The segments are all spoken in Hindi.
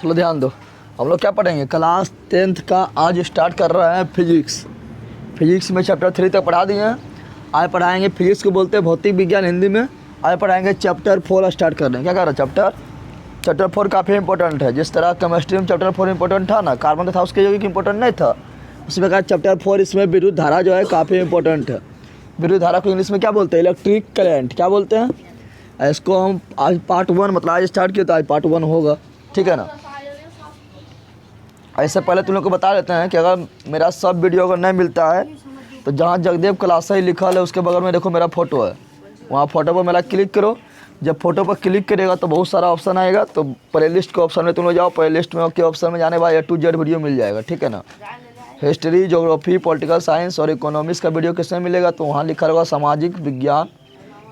चलो ध्यान दो, हम लोग क्या पढ़ेंगे, क्लास 10th का आज स्टार्ट कर रहे हैं फिजिक्स में चैप्टर 3 तक पढ़ा दिए हैं। आज पढ़ाएंगे फिजिक्स को बोलते हैं भौतिक विज्ञान हिंदी में। आज पढ़ाएंगे चैप्टर 4 स्टार्ट कर रहे हैं। क्या कर रहे हैं, चैप्टर 4 काफ़ी इंपॉर्टेंट है। जिस तरह केमिस्ट्री में चैप्टर 4 इंपॉर्टेंट था ना, कार्बन था उसके जो कि इंपॉर्टेंट नहीं था, उसी प्रकार चैप्टर 4 इसमें विद्युत धारा जो है काफ़ी इंपॉर्टेंट है। विद्युत धारा को इंग्लिश में क्या बोलते हैं, इलेक्ट्रिक करंट क्या बोलते हैं। इसको हम आज पार्ट 1 मतलब आज स्टार्ट किया तो आज पार्ट 1 होगा, ठीक है ना। ऐसे पहले तुम लोग को बता देते हैं कि अगर मेरा सब वीडियो अगर नहीं मिलता है तो जहाँ जगदेव क्लास ही लिखा है उसके बगल में देखो मेरा फ़ोटो है, वहाँ फ़ोटो पर मेरा क्लिक करो। जब फोटो पर क्लिक करेगा तो बहुत सारा ऑप्शन आएगा, तो प्ले लिस्ट के ऑप्शन में तुम लोग जाओ। प्ले लिस्ट में के ऑप्शन में जाने बाद A to Z वीडियो मिल जाएगा, ठीक है ना। हिस्ट्री, ज्योग्राफी, पॉलिटिकल साइंस और इकोनॉमिक्स का वीडियो किसमें मिलेगा, तो वहाँ लिखा होगा सामाजिक विज्ञान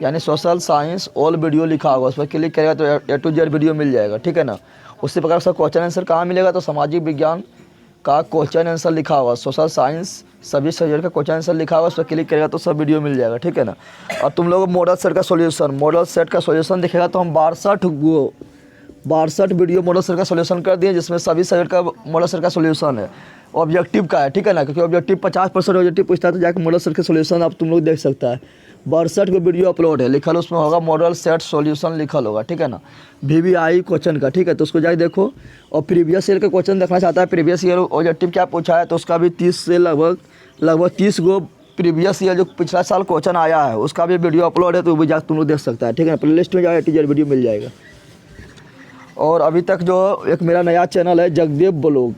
यानी सोशल साइंस ऑल वीडियो लिखा होगा। उस पर क्लिक करेगा तो A to Z वीडियो मिल जाएगा, ठीक है ना। उसी प्रकार से क्वेश्चन आंसर कहाँ मिलेगा, तो सामाजिक विज्ञान का क्वेश्चन आंसर लिखा होगा, सोशल साइंस सभी सब्जेक्ट का क्वेश्चन आंसर लिखा होगा। उस पर क्लिक करेगा तो सब वीडियो मिल जाएगा, ठीक है ना। और तुम लोग मॉडल सेट का सॉल्यूशन दिखेगा तो हम 62 वीडियो मॉडल सेट का सॉल्यूशन कर दिए, जिसमें सभी सब्जेक्ट का मॉडल सेट का सॉल्यूशन है। ऑब्जेक्टिव का है, ठीक है ना, क्योंकि ऑब्जेक्टिव 50% ऑब्जेक्टिव पूछता है तो जाकर मॉडल सेट का सॉल्यूशन आप तुम लोग देख सकता है। 62 को वीडियो अपलोड है, लिखल उसमें होगा मॉडल सेट सॉल्यूशन लिखल होगा, ठीक है ना। VVI क्वेश्चन का, ठीक है, तो उसको जाके देखो। और प्रीवियस ईयर का क्वेश्चन देखना चाहता है, प्रीवियस ईयर ऑब्जेक्टिव क्या पूछा है, तो उसका भी 30 से लगभग 30 गो प्रीवियस ईयर जो पिछला साल क्वेश्चन आया है उसका भी वीडियो अपलोड है, तो वो भी जाकर तुम लोग देख सकता है, ठीक है ना। प्ले लिस्ट में जाओ A to Z वीडियो मिल जाएगा। और अभी तक जो एक मेरा नया चैनल है Jagdev blog,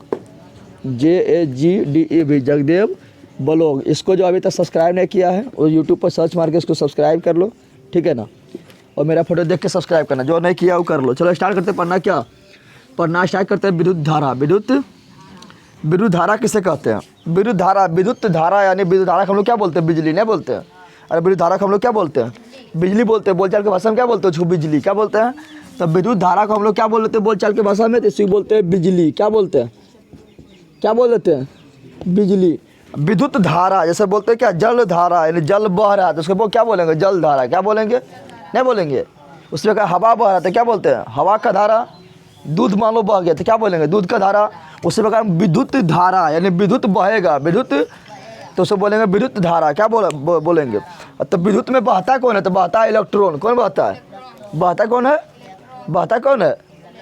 JAGDEV Jagdev blog, इसको जो अभी तक सब्सक्राइब नहीं किया है वो यूट्यूब पर सर्च मार के इसको सब्सक्राइब कर लो, ठीक है ना। और मेरा फोटो देख के सब्सक्राइब करना, जो नहीं किया वो कर लो। चलो स्टार्ट करते हैं पढ़ना स्टार्ट करते हैं। विद्युत धारा किसे कहते हैं, विद्युत धारा यानी विद्युत धारा को हम लोग क्या बोलते हैं, बिजली नहीं बोलते हैं। अरे विद्युत धारा को हम लोग क्या बोलते हैं, बिजली बोलते हैं। बोलचाल की भाषा में क्या बोलते हैं, बिजली क्या बोलते हैं। तो विद्युत धारा को हम लोग क्या बोलते हैं बोलचाल की भाषा में, तो इसी बोलते हैं बिजली। क्या बोल देते हैं बिजली। विद्युत धारा जैसे बोलते हैं क्या, जल धारा यानी जल बह रहा है तो उसको क्या बोलेंगे, जल धारा क्या बोलेंगे, नहीं बोलेंगे। उसमें क्या हवा बह रहा था क्या बोलते हैं, हवा का धारा। दूध मान लो बह गया तो क्या बोलेंगे, दूध का धारा। उसी प्रकार विद्युत धारा यानी विद्युत बहेगा, विद्युत तो उसे बोलेंगे विद्युत धारा क्या बोलेंगे। तो विद्युत में बहता कौन है, तो बहता है इलेक्ट्रॉन। कौन बहता है, बहता कौन है।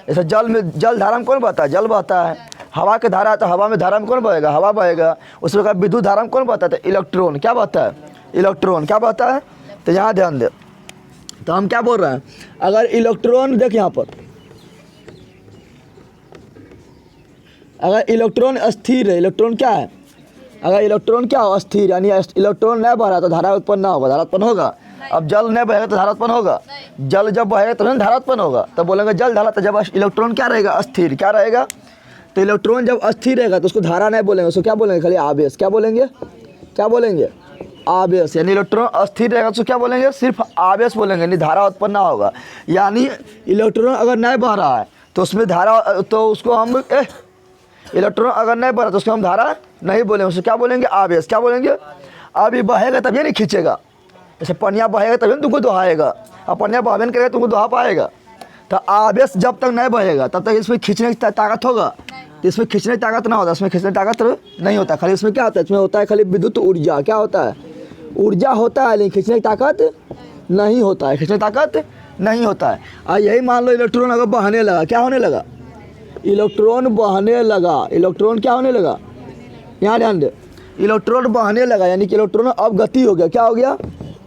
जैसे जल धारा में कौन बहता है, जल बहता है। हवा के धारा है तो हवा में धारा में कौन बहेगा, हवा बहेगा। उसी प्रकार विद्युत धारा में कौन बहता है, इलेक्ट्रॉन क्या बहता है, इलेक्ट्रॉन क्या बहता है। तो यहाँ ध्यान दे, तो हम क्या बोल रहे हैं, अगर इलेक्ट्रॉन देख यहाँ पर, अगर इलेक्ट्रॉन अस्थिर है, इलेक्ट्रॉन क्या है, अगर इलेक्ट्रॉन क्या हो अस्थिर यानी इलेक्ट्रॉन नहीं बह रहा तो धारा उत्पन्न ना होगा, धारा उत्पन्न होगा। अब जल नहीं बहेगा तो धारा उत्पन्न होगा, जल जब बहेगा तो धारा उत्पन्न होगा। तो बोलेंगे जल धारा। तो जब इलेक्ट्रॉन क्या रहेगा, अस्थिर क्या रहेगा। तो इलेक्ट्रॉन जब अस्थिर रहेगा तो उसको धारा नहीं बोलेंगे, उसको क्या बोलेंगे, खाली आवेश क्या बोलेंगे, आवेश। यानी इलेक्ट्रॉन अस्थिर रहेगा तो क्या बोलेंगे, सिर्फ आवेश बोलेंगे, यानी धारा उत्पन्न ना होगा। यानी इलेक्ट्रॉन अगर नहीं बह रहा है तो उसमें धारा, तो उसको हम इलेक्ट्रॉन अगर नहीं बह रहा तो उसको हम धारा नहीं बोलेंगे, उसको क्या बोलेंगे, आवेश क्या बोलेंगे। अब ये बहेगा तभी नहीं खींचेगा, जैसे पनिया बहेगा तभी तुमको दोहाएगा, और पनिया बहबे करेगा तुमको दोहा पाएगा। तो आवेश जब तक नहीं बहेगा तब तक इसमें खींचने की ताकत होगा, तो इसमें खींचने की ताकत ना होता, इसमें खींचने की ताकत नहीं होता। खाली इसमें क्या होता है, इसमें होता है खाली विद्युत ऊर्जा। क्या होता है, ऊर्जा होता है, लेकिन खींचने की ताकत नहीं होता है, खींचने की ताकत नहीं होता है। और यही मान लो इलेक्ट्रॉन अगर बहने लगा, क्या होने लगा, इलेक्ट्रॉन बहने लगा, इलेक्ट्रॉन क्या होने लगा, यहाँ ध्यान दे, इलेक्ट्रॉन बहने लगा यानी कि इलेक्ट्रॉन अब गति हो गया, क्या हो गया,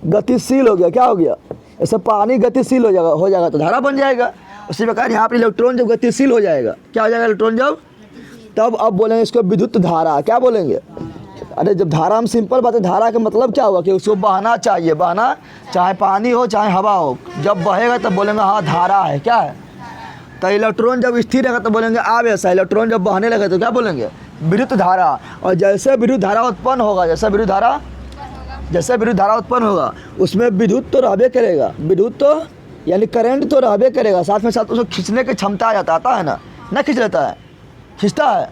गतिशील हो गया। क्या हो गया, ऐसे पानी गतिशील हो जाएगा तो धारा बन जाएगा। उसी प्रकार यहाँ पर इलेक्ट्रॉन जब गतिशील हो जाएगा, क्या हो जाएगा इलेक्ट्रॉन जब, तब अब बोलेंगे इसको विद्युत धारा। क्या बोलेंगे, अरे जब धारा, हम सिंपल बात है, धारा का मतलब क्या हुआ कि उसको बहना चाहिए, बहना चाहे पानी हो चाहे हवा हो, जब बहेगा तब बोलेंगे हाँ धारा है, क्या है। तो इलेक्ट्रॉन जब स्थिर रहेगा तो बोलेंगे आवेश है, इलेक्ट्रॉन जब बहने लगे तो क्या बोलेंगे, विद्युत धारा। और जैसे विद्युत धारा उत्पन्न होगा, जैसे विद्युत धारा उत्पन्न होगा उसमें विद्युत तो रहबे करेगा, विद्युत तो यानी करंट तो रहबे करेगा, साथ में साथ उसको खींचने की क्षमता आ आता है ना, न खींच लेता है, खींचता है,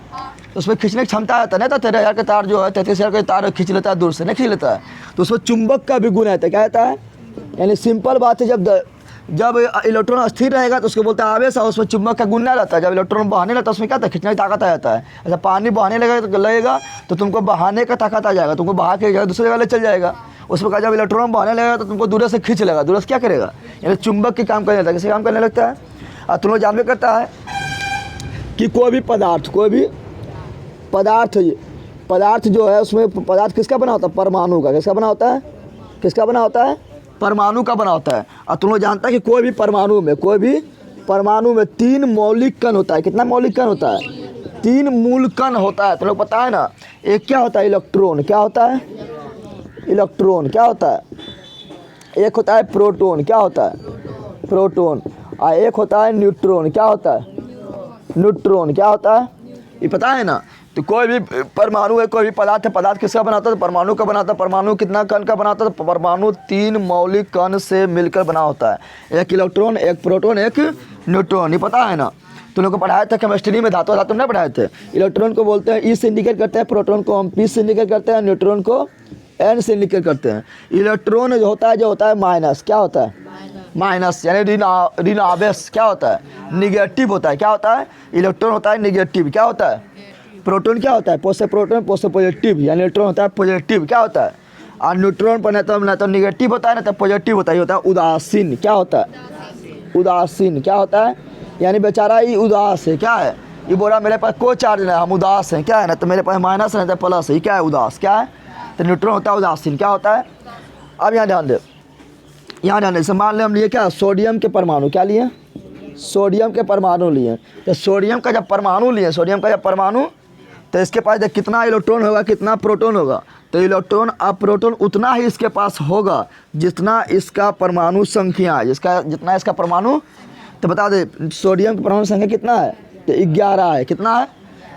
उसमें खींचने की क्षमता आता नहीं। तो 13,000 का तार जो है 33,000 का तार खींच लेता है, दूर से नहीं खींच लेता है। तो उसमें चुंबक का भी गुण आता है, क्या आता है, यानी सिंपल बात है, जब इलेक्ट्रॉन अस्थिर रहेगा तो उसको बोलते हैं आवेश, और उसमें चुंबक का गुणा रहता है। जब इलेक्ट्रॉन बहाने लगता है उसमें क्या होता है, खींचने की ताकत आ जाता है। ऐसा पानी बहाने लगेगा तो तुमको बहाने का ताकत आ जाएगा, तुमको बहा के जगह दूसरी जगह ले चल जाएगा। उसमें कहा जब इलेक्ट्रॉन बहाने लगेगा तो तुमको दूर से खींच लेगा। दूर से क्या करेगा, यानी चुंबक के काम करने लगता है। किसी काम करने लगता है। और तुम लोग जानबे करता है कि कोई भी पदार्थ जो है उसमें पदार्थ किसका बना होता है, परमाणु का। किसका बना होता है, किसका बना होता है, परमाणु का बना होता है। और तुम लोग जानता है कि कोई भी परमाणु में 3 मौलिक कण होता है। कितना मौलिक कण होता है, 3 मूल कण होता है। तुम लोग पता है ना। एक क्या होता है, इलेक्ट्रॉन। क्या होता है, इलेक्ट्रॉन। क्या होता है, एक होता है प्रोटॉन। क्या होता है, प्रोटॉन। और एक होता है न्यूट्रॉन। क्या होता है, न्यूट्रॉन। क्या होता है, ये पता है ना। तो कोई भी परमाणु है, कोई भी पदार्थ है, पदार्थ किसका बनाता है, तो परमाणु का बनाता है। परमाणु कितना कण का बनाता है, तो परमाणु 3 मौलिक कण से मिलकर बना होता है। एक इलेक्ट्रॉन, एक प्रोटॉन, एक न्यूट्रॉन। ये पता है ना। तुम लोग को पढ़ाया था केमिस्ट्री में, धातु नहीं पढ़ाए थे। इलेक्ट्रॉन को बोलते हैं ई से इंडिकेट करते हैं, प्रोटॉन को हम पी से इंडिकेट करते हैं, न्यूट्रॉन को एन से इंडिकेट करते हैं। इलेक्ट्रॉन जो होता है माइनस। क्या होता है, माइनस, यानी ऋण आवेश। क्या होता है, निगेटिव होता है। क्या होता है, इलेक्ट्रॉन होता है निगेटिव। क्या होता है, प्रोटॉन क्या होता है, पोसे प्रोटॉन पोसे पॉजिटिव, यानी इलेक्ट्रॉन होता है पॉजिटिव। क्या होता है, और न्यूट्रॉन पर ना तो निगेटिव होता है ना तो पॉजिटिव होता है। ये होता है उदासीन। क्या होता है, उदासीन। क्या होता है, यानी बेचारा ये उदास है। क्या है, ये बोला मेरे पास कोई चार्ज नहीं, हम उदास हैं। क्या है ना, तो मेरे पास माइनस है ना तो प्लस है। क्या है, उदास। क्या है, तो न्यूट्रॉन होता है उदासीन। क्या होता है, अब यहाँ ध्यान दे, यहाँ ध्यान दे। जैसे मान लें हम लिए क्या, सोडियम के परमाणु। क्या लिए, सोडियम के परमाणु लिए। तो सोडियम का जब परमाणु लिए, सोडियम का जब परमाणु, तो इसके पास देख कितना इलेक्ट्रॉन होगा, कितना प्रोटॉन होगा। तो इलेक्ट्रॉन और प्रोटॉन उतना ही इसके पास होगा जितना इसका परमाणु संख्या है, जितना इसका परमाणु। तो बता दे सोडियम की परमाणु संख्या कितना है, तो 11 है। कितना है,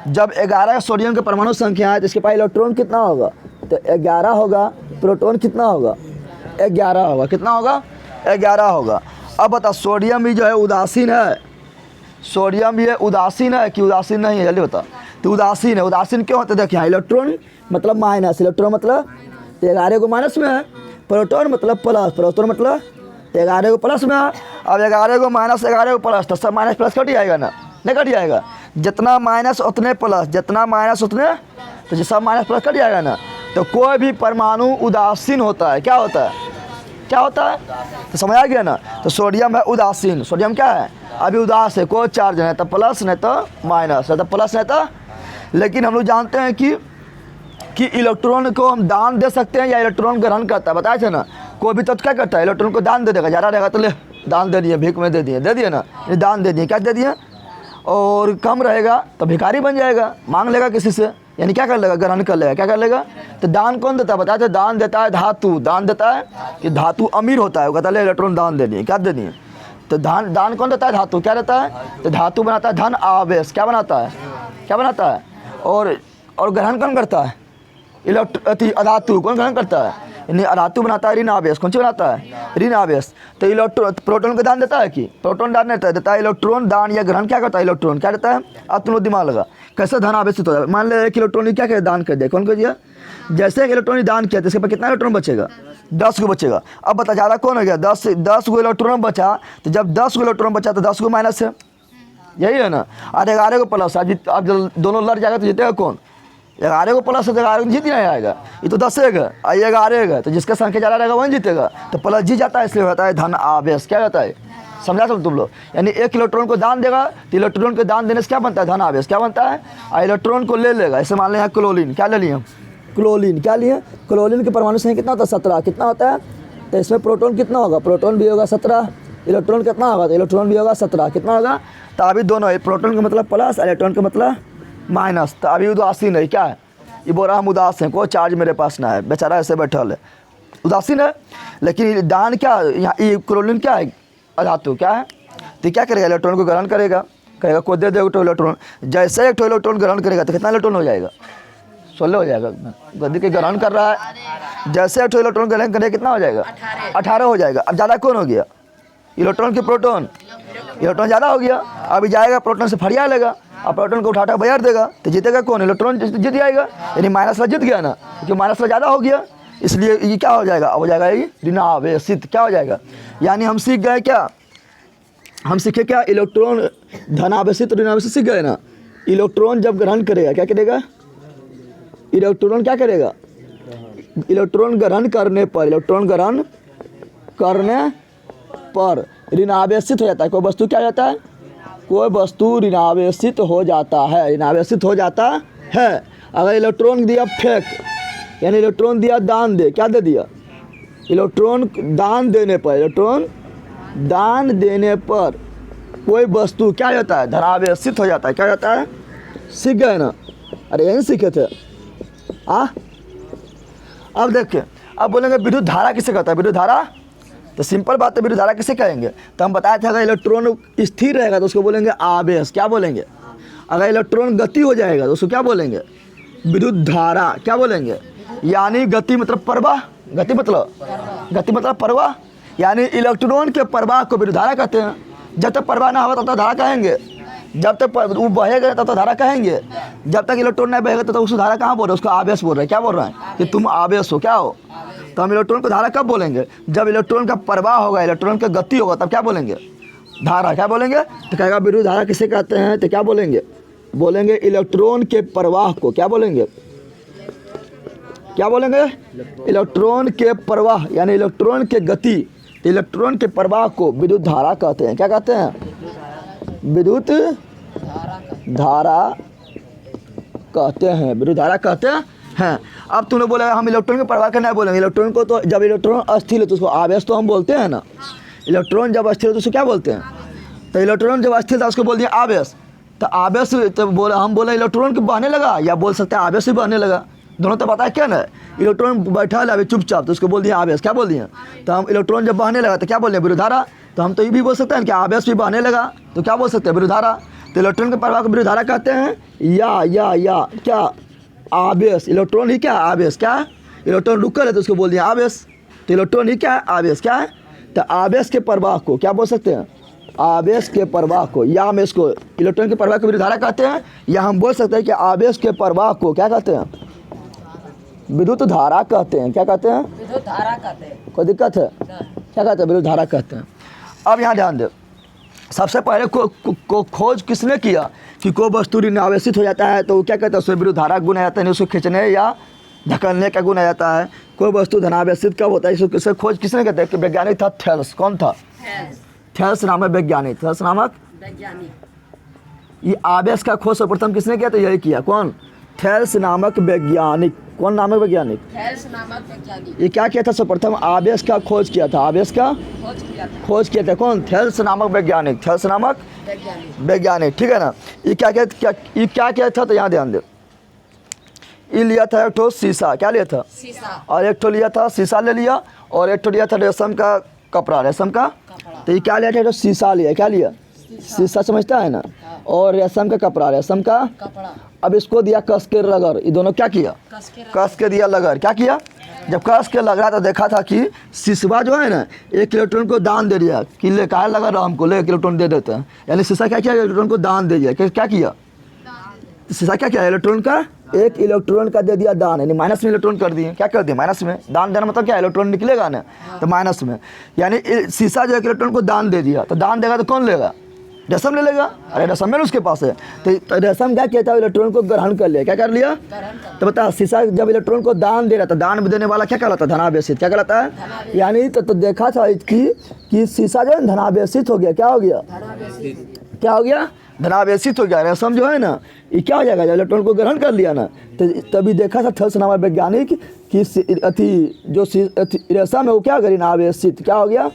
जब 11 सोडियम के परमाणु संख्या है तो इसके पास इलेक्ट्रॉन कितना होगा, तो 11 होगा। प्रोटॉन कितना होगा, 11 होगा। कितना होगा, 11 होगा। अब बता सोडियम भी जो है उदासीन है, सोडियम भी है उदासीन है कि उदासीन नहीं है, जल्दी बता। तो उदासीन है। उदासीन क्यों होता है, देखिए इलेक्ट्रॉन मतलब माइनस, इलेक्ट्रॉन मतलब 11 को माइनस में है, प्रोटॉन मतलब प्लस, प्रोटॉन मतलब 11 को प्लस में है। अब 11 को माइनस, 11 को प्लस, तो सब माइनस प्लस कट जाएगा ना, नहीं कट जाएगा। जितना माइनस उतने प्लस, जितना माइनस उतने, तो सब माइनस प्लस कट जाएगा ना। तो कोई भी परमाणु उदासीन होता है। क्या होता है, क्या होता है, तो समझ आ गया ना। तो सोडियम है उदासीन। सोडियम क्या है, अभी उदास है, कोई चार्ज नहीं, तो प्लस नहीं तो माइनस, नहीं तो प्लस नहीं तो। लेकिन हम लोग जानते हैं कि इलेक्ट्रॉन को हम दान दे सकते हैं या इलेक्ट्रॉन ग्रहण करता है। बताए थे ना, कोई भी तत्व क्या करता है, इलेक्ट्रॉन को दान दे देगा। ज़्यादा रहेगा तो ले दान दे दिए, भीख में दे दिए ना, ये दान दे दिए। क्या दे दिए, और कम रहेगा तो भिखारी बन जाएगा, मांग लेगा किसी से, यानी क्या कर लेगा, ग्रहण कर लेगा। क्या कर लेगा, तो दान कौन देता है, बताए थे, दान देता है धातु। दान देता है कि धातु अमीर होता है, वो कहता है इलेक्ट्रॉन दान दे दिए। क्या दे दिए, तो दान कौन देता है, धातु। क्या देता है, तो धातु बनाता है धन आवेश। क्या बनाता है, क्या बनाता है, और ग्रहण कौन करता है, अधातु। कौन ग्रहण करता है, यानी अधातु बनाता है ऋण आवेश। कौन सी बनाता है, ऋण आवेश। तो इलेक्ट्रॉन प्रोटॉन को दान देता है कि प्रोटॉन दान देता है। इलेक्ट्रॉन दान या ग्रहण क्या करता है, इलेक्ट्रॉन क्या देता है। अब तुम लोग दिमाग लगा कैसे धन आवेशित होता है। मान ले एक इलेक्ट्रॉन ने क्या किया, दान कर दिया। कौन कर दिया, जैसे एक इलेक्ट्रॉन ने दान किया तो इसके पास कितना इलेक्ट्रॉन बचेगा, 10 को बचेगा। अब बता ज़्यादा कौन हो गया, 10 को इलेक्ट्रॉन बचा। तो जब 10 को इलेक्ट्रॉन बचा तो 10 को माइनस है, यही है ना। और 11 को प्लस। अब जब दोनों लड़ जाएगा तो जीतेगा कौन, 11 को प्लस है तो 11 को जीत नहीं आएगा। ये तो 10 है, 11 है, तो जिसका संख्या ज़्यादा रहेगा वही जीतेगा। तो प्लस जीत जाता है, इसलिए होता है धन आवेश। क्या होता है, समझा सब तुम लोग। यानी एक इलेक्ट्रॉन को दान देगा तो इलेक्ट्रॉन को दान देने से क्या बनता है, धन आवेश। क्या बनता है, और इलेक्ट्रॉन को ले लेगा। ऐसे मान लें यहाँ क्लोरीन। क्या ले लिए हम, क्लोरीन। क्या लिए, क्लोरीन के परमाणु संख्या कितना होता है, 17। कितना होता है, तो इसमें प्रोटॉन कितना होगा, प्रोटॉन भी होगा 17। इलेक्ट्रॉन कितना होगा, तो इलेक्ट्रॉन भी होगा 17। कितना होगा, तो अभी दोनों है, प्रोटॉन का मतलब प्लस, इलेक्ट्रॉन का मतलब माइनस। तो अभी उदासीन है। क्या है, ये बोल रहा हम उदास हैं, कोई चार्ज मेरे पास ना है, बेचारा ऐसे बैठल है, उदासीन है। लेकिन दान क्या, यहाँ ये क्लोरीन क्या है, अधातु। क्या है, तो क्या करेगा, इलेक्ट्रॉन को ग्रहण करेगा। कोई दे देगा तो इलेक्ट्रॉन, जैसे एक इलेक्ट्रॉन ग्रहण करेगा तो कितना इलेक्ट्रॉन हो जाएगा, 16 हो जाएगा। गद्दी के ग्रहण कर रहा है, जैसे एक इलेक्ट्रॉन ग्रहण करेगा कितना हो जाएगा, 18 हो जाएगा। अब ज़्यादा कौन हो गया, इलेक्ट्रॉन की प्रोटॉन। इलेक्ट्रॉन ज़्यादा हो गया, अभी जाएगा प्रोटॉन से फरिया लेगा, अब प्रोटॉन को उठाकर बजार देगा तो जीतेगा कौन, इलेक्ट्रॉन जीत जाएगा। यानी माइनस वाला जीत गया ना, क्योंकि माइनस वाला ज़्यादा हो गया, इसलिए ये क्या हो जाएगा, हो जाएगा ये ऋण आवेशित। क्या हो जाएगा, यानी हम सीख गए क्या, हम सीखे क्या, इलेक्ट्रॉन धनावेशित और ऋणावेशित सीख गए ना। इलेक्ट्रॉन जब ग्रहण करेगा क्या करेगा, इलेक्ट्रॉन क्या करेगा, इलेक्ट्रॉन ग्रहण करने पर, इलेक्ट्रॉन ग्रहण करने पर ऋणावेशित हो जाता है। कोई वस्तु क्या हो जाता है, कोई वस्तु ऋणावेशित हो जाता है, ऋणावेशित हो जाता है। अगर इलेक्ट्रॉन दिया फेंक, यानी इलेक्ट्रॉन दिया दान दे, क्या दे दिया, इलेक्ट्रॉन दान देने पर, इलेक्ट्रॉन दान देने पर कोई वस्तु क्या हो जाता है, धनावेशित हो जाता है। क्या हो जाता है, सीख गए ना, अरे यही सीखे थे। अब देखिए, अब बोलेंगे विद्युत धारा किसे कहता है, विद्युत धारा, तो सिंपल बात है, विद्युत धारा किसे कहेंगे। तो हम बताए थे अगर इलेक्ट्रॉन स्थिर रहेगा तो उसको बोलेंगे आवेश, क्या बोलेंगे। अगर इलेक्ट्रॉन गति हो जाएगा तो उसको क्या बोलेंगे, विद्युत धारा, क्या बोलेंगे। यानी गति मतलब प्रवाह, गति मतलब प्रवाह, यानी इलेक्ट्रॉन के प्रवाह को विद्युत धारा कहते हैं। जब तक प्रवाह ना होगा तब तक धारा कहेंगे, जब तक वो बहेगा तब तक धारा कहेंगे, जब तक इलेक्ट्रॉन नहीं बहेगा तब तक उसको धारा कहाँ बोल रहे हैं, उसको आवेश बोल रहे हैं। क्या बोल रहे हैं कि तुम आवेश हो, क्या हो। तो हम इलेक्ट्रॉन को धारा कब बोलेंगे, जब इलेक्ट्रॉन का प्रवाह होगा, इलेक्ट्रॉन का गति होगा, तब क्या बोलेंगे, धारा। क्या बोलेंगे, तो कहेगा विद्युत धारा किसे कहते हैं, तो क्या बोलेंगे, बोलेंगे इलेक्ट्रॉन के प्रवाह को, क्या बोलेंगे, क्या बोलेंगे, इलेक्ट्रॉन के प्रवाह, यानी इलेक्ट्रॉन के गति, तो इलेक्ट्रॉन के प्रवाह को विद्युत धारा कहते हैं। क्या कहते हैं, विद्युत धारा कहते हैं, विद्युत धारा कहते हैं। अब तूने बोला हम इलेक्ट्रॉन के प्रवाह का नहीं बोलेंगे, इलेक्ट्रॉन को तो जब इलेक्ट्रॉन अस्थिर है तो उसको आवेश तो हम बोलते हैं ना। इलेक्ट्रॉन जब अस्थिर है तो उसको क्या बोलते हैं, तो इलेक्ट्रॉन जब अस्थिर था उसको बोल दिया आवेश। तो आवेश तो बोला, हम बोले इलेक्ट्रॉन के बहने लगा, या बोल सकते हैं आवेश भी बहने लगा, दोनों तो पता है क्या ना। इलेक्ट्रॉन बैठा है अभी चुपचाप तो उसको बोल दिया आवेश। क्या बोल दिए, तो हम इलेक्ट्रॉन जब बहने लगा तो क्या बोल रहे हैं, विद्युत धारा। तो हम तो ये भी बोल सकते हैं कि आवेश भी बहने लगा तो क्या बोल सकते हैं, विद्युत धारा। तो इलेक्ट्रॉन के प्रवाह को विद्युत धारा कहते हैं। या क्या आवेश, इलेक्ट्रॉन ही क्या है, आवेश। क्या है, इलेक्ट्रॉन रुकल है तो उसको बोल दिया आवेश। तो इलेक्ट्रॉन ही क्या है, आवेश। क्या है, तो आवेश के प्रवाह को क्या बोल सकते हैं, आवेश के प्रवाह को, या हम इसको इलेक्ट्रॉन के प्रवाह को विद्युत धारा कहते हैं, या हम बोल सकते हैं कि आवेश के प्रवाह को क्या कहते हैं, विद्युत धारा कहते हैं। क्या कहते हैं, विद्युत धारा कहते हैं। कोई दिक्कत है, क्या कहते हैं, विद्युत धारा कहते हैं। अब यहाँ ध्यान दे, सबसे पहले को खोज किसने किया कि कोई वस्तु ऋणावेशित हो जाता है तो वो क्या कहते हैं, उसमें विद्युत धारा गुण आ जाता है, उसको खींचने या धकेलने का गुण आ जाता है। कोई वस्तु धनावेशित कब होता है, इसको खोज किसने कहते हैं, कि वैज्ञानिक था थेल्स। कौन था, थेल्स नामक वैज्ञानिक, थेल्स नामक वैज्ञानिक। ये आवेश का खोज सर्वप्रथम किसने किया, तो यही किया, कौन, थेल्स नामक वैज्ञानिक। कौन नामक वैज्ञानिक, थेल्स नामक वैज्ञानिक। ये क्या किया था, सर्वप्रथम आवेश का खोज किया था, आवेश का खोज किया था कौन, थेल्स नामक वैज्ञानिक, थेल्स नामक वैज्ञानिक। ठीक है ना। ये क्या किया था, तो यहाँ ध्यान दे, ये लिया था एक ठो शीशा, क्या लिया था, शीशा, और एक ठो लिया था शीशा ले लिया, और एक ठो लिया था रेशम का कपड़ा, रेशम का। तो ये क्या लिया था, एक ठो शीशा लिया, क्या लिया, शीशा समझता है ना, और रेशम का कपड़ा, रेशम का कपड़ा। अब इसको दिया कस के रगड़, ये दोनों क्या किया, कस के दिया लगड़। क्या किया, जब कस के लग रहा तो देखा था कि शीशा जो है ना एक इलेक्ट्रॉन को दान दे दिया, कि ले कहा लगा रहा हमको, ले एक इलेक्ट्रॉन दे देते हैं। यानी शीशा क्या किया, इलेक्ट्रॉन को दान दे दिया। क्या किया, शीशा क्या किया, इलेक्ट्रॉन का एक इलेक्ट्रॉन का दे दिया दान, यानी माइनस में इलेक्ट्रॉन कर दिए। क्या कर दिए, माइनस में। दान देना मतलब क्या, इलेक्ट्रॉन निकलेगा ना, तो माइनस में। यानी शीशा जो एक इलेक्ट्रॉन को दान दे दिया, तो दान देगा तो कौन लेगा, रेशम ले लेगा। अरे रेशम में उसके पास है, तो रेशम क्या किया था, इलेक्ट्रॉन को ग्रहण कर लिया। क्या कर लिया, तो बता, शीशा जब इलेक्ट्रॉन को दान दे रहा था, दान देने वाला क्या कहलाता है, धनावेशित। क्या कहलाता है, यानी तो देखा था कि शीशा जो है धनावेशित हो गया। क्या हो गया, क्या हो गया, धनावेशित हो गया। रेशम जो है ना ये क्या हो जाएगा, जब इलेक्ट्रॉन को ग्रहण कर लिया ना, तो तभी देखा था थेल्स नामक वैज्ञानिक कि जो रेशम है वो क्या हो गया, ऋणावेशित। क्या हो गया,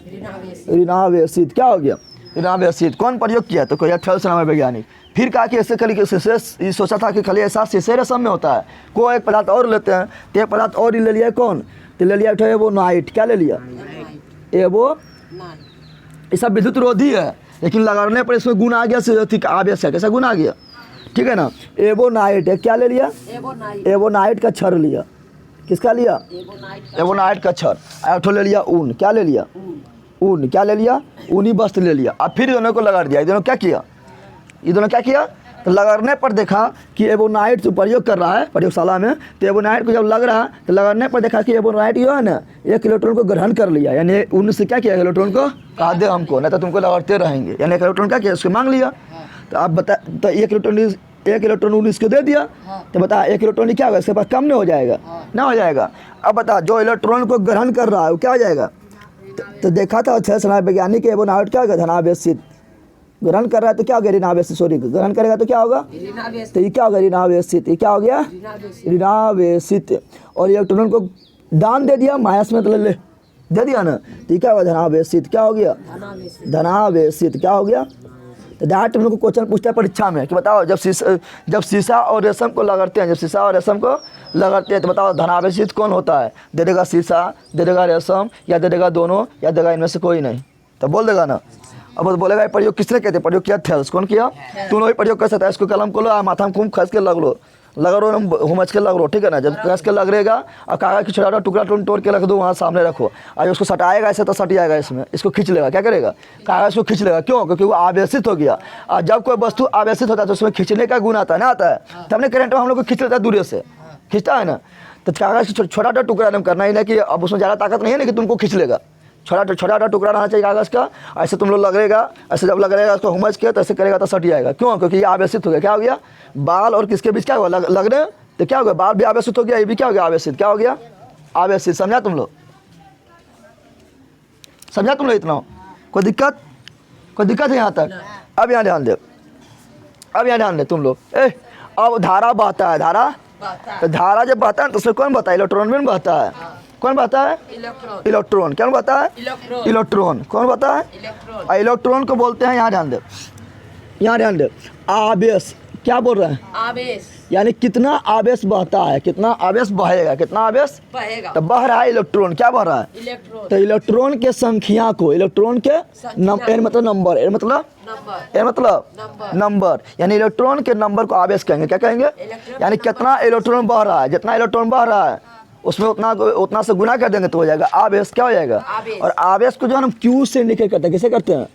ऋणावेशित। क्या हो गया, ऋणावेशित। कौन प्रयोग किया, तो कोई थेल्स नामक वैज्ञानिक। फिर कहा कि ऐसे खाली ये सोचा था कि खाली ऐसा शीशे रेशम में होता है, कोई एक पदार्थ और लेते हैं, तो एक पदार्थ और ही ले लिया, कौन, तो ले लिया एवोनाइट। क्या ले लिया, ये सब विद्युत रोधी है, लेकिन लगाने पर इसमें गुण आ गया, आवेश है, कैसा गुण आ गया, ठीक है ना। एवोनाइट है, क्या ले लिया, एवोनाइट का छड़ लिया। किसका लिया, एवोनाइट का छड़। और ले लिया ऊन। क्या ले लिया, ऊन। क्या ले लिया, ऊनी वस्त्र ले लिया। अब फिर दोनों को लगा दिया। ये दोनों क्या किया, ये दोनों क्या किया, तो लगने पर देखा कि एबोनाइट जो प्रयोग कर रहा है प्रयोगशाला में, तो एबोनाइट को जब लग रहा है तो लगने पर देखा कि एबोनाइट जो है ना एक इलेक्ट्रॉन को ग्रहण कर लिया, यानी उनसे क्या किया, इलेक्ट्रॉन को कहा दे हमको, नहीं तो तुमको लगाते रहेंगे, यानी एक इलेक्ट्रॉन क्या किया, उसको मांग लिया। तो आप बता, तो एक इलेक्ट्रॉन 19 को दे दिया, तो बता एक इलेक्ट्रॉन क्या होगा, इसके पास कम नहीं हो जाएगा, ना हो जाएगा। अब बता जो इलेक्ट्रॉन को ग्रहण कर रहा है वो क्या हो जाएगा, तो देखा था अच्छे से वैज्ञानिक एबोनाइट क्या होगा, धनावेशित। ग्रहण कर रहा है तो क्या होगा, ऋणावेशित, सॉरी ग्रहण करेगा तो क्या होगा, तो ये क्या होगा, ऋणावेशित, ये क्या हो गया, ऋणावेशित। और इलेक्ट्रॉन को दान दे दिया, माइनस में मतलब ले दे दिया ना, तो ये क्या होगा, धनावेशित, क्या हो गया, धनावेशित, क्या हो गया। तो डायरेक्ट हम लोग को क्वेश्चन पूछता है परीक्षा में कि बताओ जब शीशा और रेशम को लगड़ते हैं, जब शीशा और रेशम को लगड़ते हैं तो बताओ धनावेशित कौन होता है, दे देगा शीशा, दे देगा रेशम, या दे देगा दोनों, या देगा इनमें से कोई नहीं, तो बोल देगा ना। अब वो बोलेगा ये प्रयोग किसने कहते, प्रयोग किया थेल्स, कौन किया, दोनों ही प्रयोग कर सकता है। इसको कलम को लो, माथा में खूब खस के लग लो, हुमच के लग लो, ठीक है ना। जब कस के लग रहेगा और कागज की छोटा छोटा टुकड़ा तोड़ के रख दो, वहाँ सामने रखो, और उसको सटाएगा ऐसे तो सट जाएगा, इसमें इसको खींच लेगा, क्या करेगा, कागज को खींच लेगा, क्यों, क्योंकि वो आवेशित हो गया। और जब कोई वस्तु आवेशित होता है तो उसमें खींचने का गुण आता है ना, आता है, तब ने करंट में हम लोग को खींच लेता है, दूर से खींचता है ना। तो कागज छोटा छोटा टुकड़ा एकदम करना ही नहीं कि अब उसमें ज़्यादा ताकत नहीं है ना कि तुमको खींच लेगा, छोटा छोटा टुकड़ा रहना चाहिए कागज़ का। ऐसे तुम लोग लगेगा, ऐसे जब लगेगा उसको हुमच के तो ऐसे करेगा तो सट जाएगा, क्यों, क्योंकि ये आवेशित हो गया, क्या हो गया, बाल और किसके बीच क्या हुआ, लगने, तो क्या हो गया, बाल भी आवेशित हो गया, ये भी क्या हो गया, आवेशित, क्या हो गया, आवेशित। समझा तुम लोग, समझा तुम लोग इतना, कोई दिक्कत है यहाँ तक। अब यहाँ ध्यान दे, अब यहाँ ध्यान दे तुम लोग, अब धारा बहता है, धारा, तो धारा जब बहता है तो उसमें कौन बहता है, इलेक्ट्रॉन भी बहता है, कौन बहता है, इलेक्ट्रॉन, क्या बहता है, इलेक्ट्रॉन, कौन बहता है, इलेक्ट्रॉन को बोलते हैं, यहाँ ध्यान दे, यहाँ ध्यान दे, आवेश, क्या बोल रहे हैं, आवेश, यानी कितना आवेश बहता है, कितना आवेश बहेगा, कितना आवेश बहेगा, तो बह रहा है इलेक्ट्रॉन, क्या बह रहा है, इलेक्ट्रॉन, तो इलेक्ट्रॉन के संख्या को, इलेक्ट्रॉन के एन मतलब नंबर, एन मतलब नंबर, एन मतलब नंबर, यानी इलेक्ट्रॉन के नंबर को आवेश कहेंगे, क्या कहेंगे, यानी कितना इलेक्ट्रॉन बह रहा है, जितना इलेक्ट्रॉन बह रहा है उसमें उतना से गुना कर देंगे तो हो जाएगा आवेश, क्या हो जाएगा। और आवेश को जो हम क्यू से निकल करते हैं, किसे करते हैं,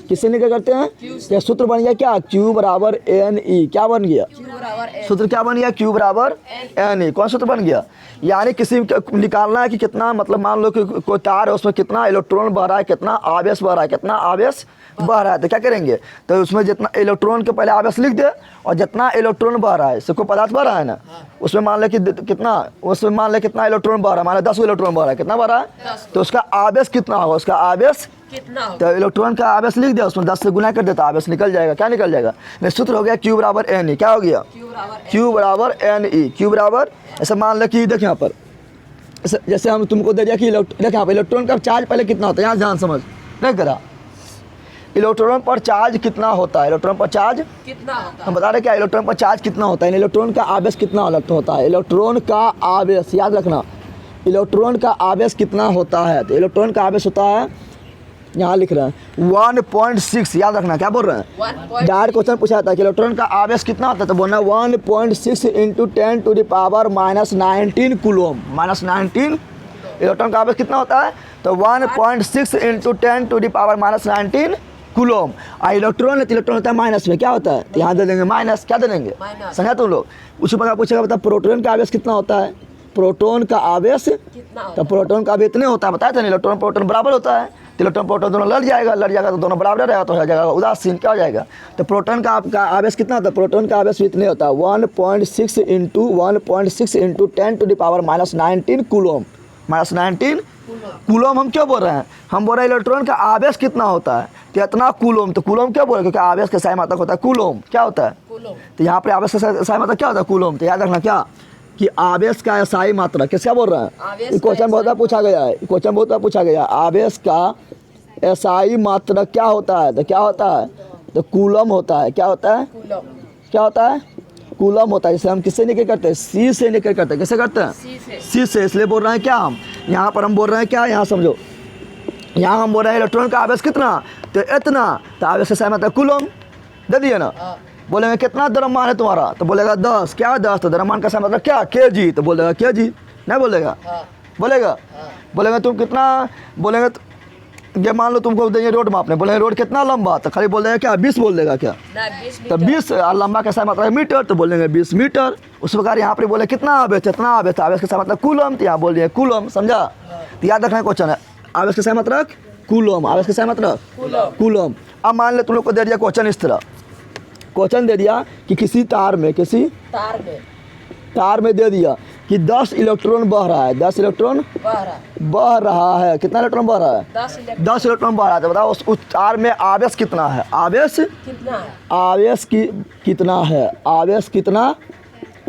किससे निकल करते हैं, यह सूत्र बन गया क्या, क्यू बराबर एन ई, क्या बन गया, सूत्र क्या बन गया, क्यू बराबर एन ई, कौन सूत्र बन गया। यानी किसी निकालना है कि कितना, मतलब मान लो कि कोई तार है उसमें कितना इलेक्ट्रॉन बह रहा है, कितना आवेश बह रहा है, कितना आवेश बह रहा है, तो क्या करेंगे, तो उसमें जितना इलेक्ट्रॉन के पहले आवेश लिख दे, और जितना इलेक्ट्रॉन बह रहा है, सबको पदार्थ बह रहा है ना, उसमें मान ले कि कितना, उसमें मान ले कितना इलेक्ट्रॉन बह रहा है, मान ले 10 इलेक्ट्रॉन बह रहा है, कितना बह रहा है, तो उसका आवेश कितना होगा, उसका आवेश कितना, तो इलेक्ट्रॉन का आवेश लिख दिया, उसमें 10 से गुना कर देता, आवेश निकल जाएगा, क्या निकल जाएगा, सूत्र हो गया क्यू बराबर एन ई, क्या हो गया, क्यू बराबर एन ई, क्यू बराबर, ऐसे मान ले कि देख यहाँ पर, जैसे हम तुमको दे दिया कि देख यहाँ पर इलेक्ट्रॉन का चार्ज पहले कितना होता है, यहाँ ध्यान समझ नहीं करा, इलेक्ट्रॉन पर चार्ज कितना होता है, इलेक्ट्रॉन पर चार्ज कितना होता है, हम बता रहे क्या, इलेक्ट्रॉन पर चार्ज कितना होता है, इलेक्ट्रॉन का आवेश कितना होता है, इलेक्ट्रॉन का आवेश, याद रखना, इलेक्ट्रॉन का आवेश कितना होता है, तो इलेक्ट्रॉन का आवेश होता है, यहाँ लिख रहे हैं 1.6, याद रखना, क्या बोल रहे हैं, डायरेक्ट क्वेश्चन पूछा था कि इलेक्ट्रॉन का आवेश कितना होता है, तो बोलना 1.6 × 10⁻⁹ कूलम, -19 इलेक्ट्रॉन का आवेश कितना होता है, तो 1.6 × 10⁻⁻19 कूलम। और इलेक्ट्रॉन होता है माइनस में, क्या होता है, तो यहाँ दे देंगे माइनस, क्या दे देंगे, समझा तुम लोग। उसी प्रकार पूछेगा बता प्रोटॉन का आवेश कितना होता है, प्रोटॉन का आवेश तो प्रोटॉन का आवेश इतने होता है, बताया था ना, इलेक्ट्रॉन प्रोटॉन बराबर होता है, तो इलेक्ट्रॉन प्रोटॉन दोनों लड़ जाएगा तो दोनों बराबर रहेगा, तो हो जाएगा उदासीन, क्या हो जाएगा। तो प्रोटॉन का आवेश कितना होता है, प्रोटॉन का आवेश इतने होता है 1.6 × 10⁻⁻19 कूलम, -19 कूलम। हम क्यों बोल रहे हैं, हम बोल रहे हैं इलेक्ट्रॉन का आवेश कितना होता है, तो इतना कूलम, तो कूलम क्या बोल रहे हैं, क्योंकि आवेश का सही मात्रक होता है कूलम, क्या होता है, तो यहाँ पे आवेश का सही मात्रक क्या होता है, कूलम। तो याद रखना क्या कि आवेश का एसआई मात्रक, किसका बोल रहे हैं, क्वेश्चन बहुत बार पूछा गया है, क्वेश्चन बहुत बार पूछा गया, आवेश का एसआई मात्रक क्या होता है, तो क्या होता है, तो कूलम होता है, क्या होता है, क्या होता है, कूलम होता है। जैसे हम किससे निकल करते हैं, सी से निकल करते हैं, कैसे करते हैं, सी से, इसलिए बोल रहे हैं क्या हम यहाँ पर, हम बोल रहे हैं क्या, यहाँ समझो, यहाँ हम बोल रहे हैं इलेक्ट्रॉन का आवेश कितना, तो इतना, तो आवेश से मतलब कूलम दे दिए ना। बोलेंगे कितना द्रव्यमान है तुम्हारा, तो बोलेगा 10, क्या 10, तो द्रव्यमान का मतलब क्या, kg, तो बोलेगा kg, नहीं बोलेगा, बोलेगा, बोलेंगे तुम कितना, बोलेंगे ये मान लो तुमको देंगे रोड मापने, बोले रोड कितना लंबा, तो खाली बोल देगा क्या 20 बोल देगा क्या, ना 20 तो मीटर। 20 लंबा कैसा मतलब मीटर, तो बोलेंगे 20 मीटर। उस प्रकार यहाँ पर बोले कितना आवेश, इतना आवेश, आवेश कैसा मतलब कूलम, तो यहाँ बोल दिए कूलम, समझा। तो याद रखना क्वेश्चन है, आवेश कैसा मतलब कूलम, आवेश कैसा मतलब कूलम। अब मान ले तुम लोग को दे दिया क्वेश्चन इस तरह, क्वेश्चन दे दिया कि किसी तार में तार में दे दिया कि 10 इलेक्ट्रॉन बह रहा है, 10 इलेक्ट्रॉन बह रहा है, कितना इलेक्ट्रॉन बह रहा है, 10 इलेक्ट्रॉन बह रहा है। तो बताओ उस तार में आवेश कितना है, आवेश कितना है, आवेश कितना है, आवेश कितना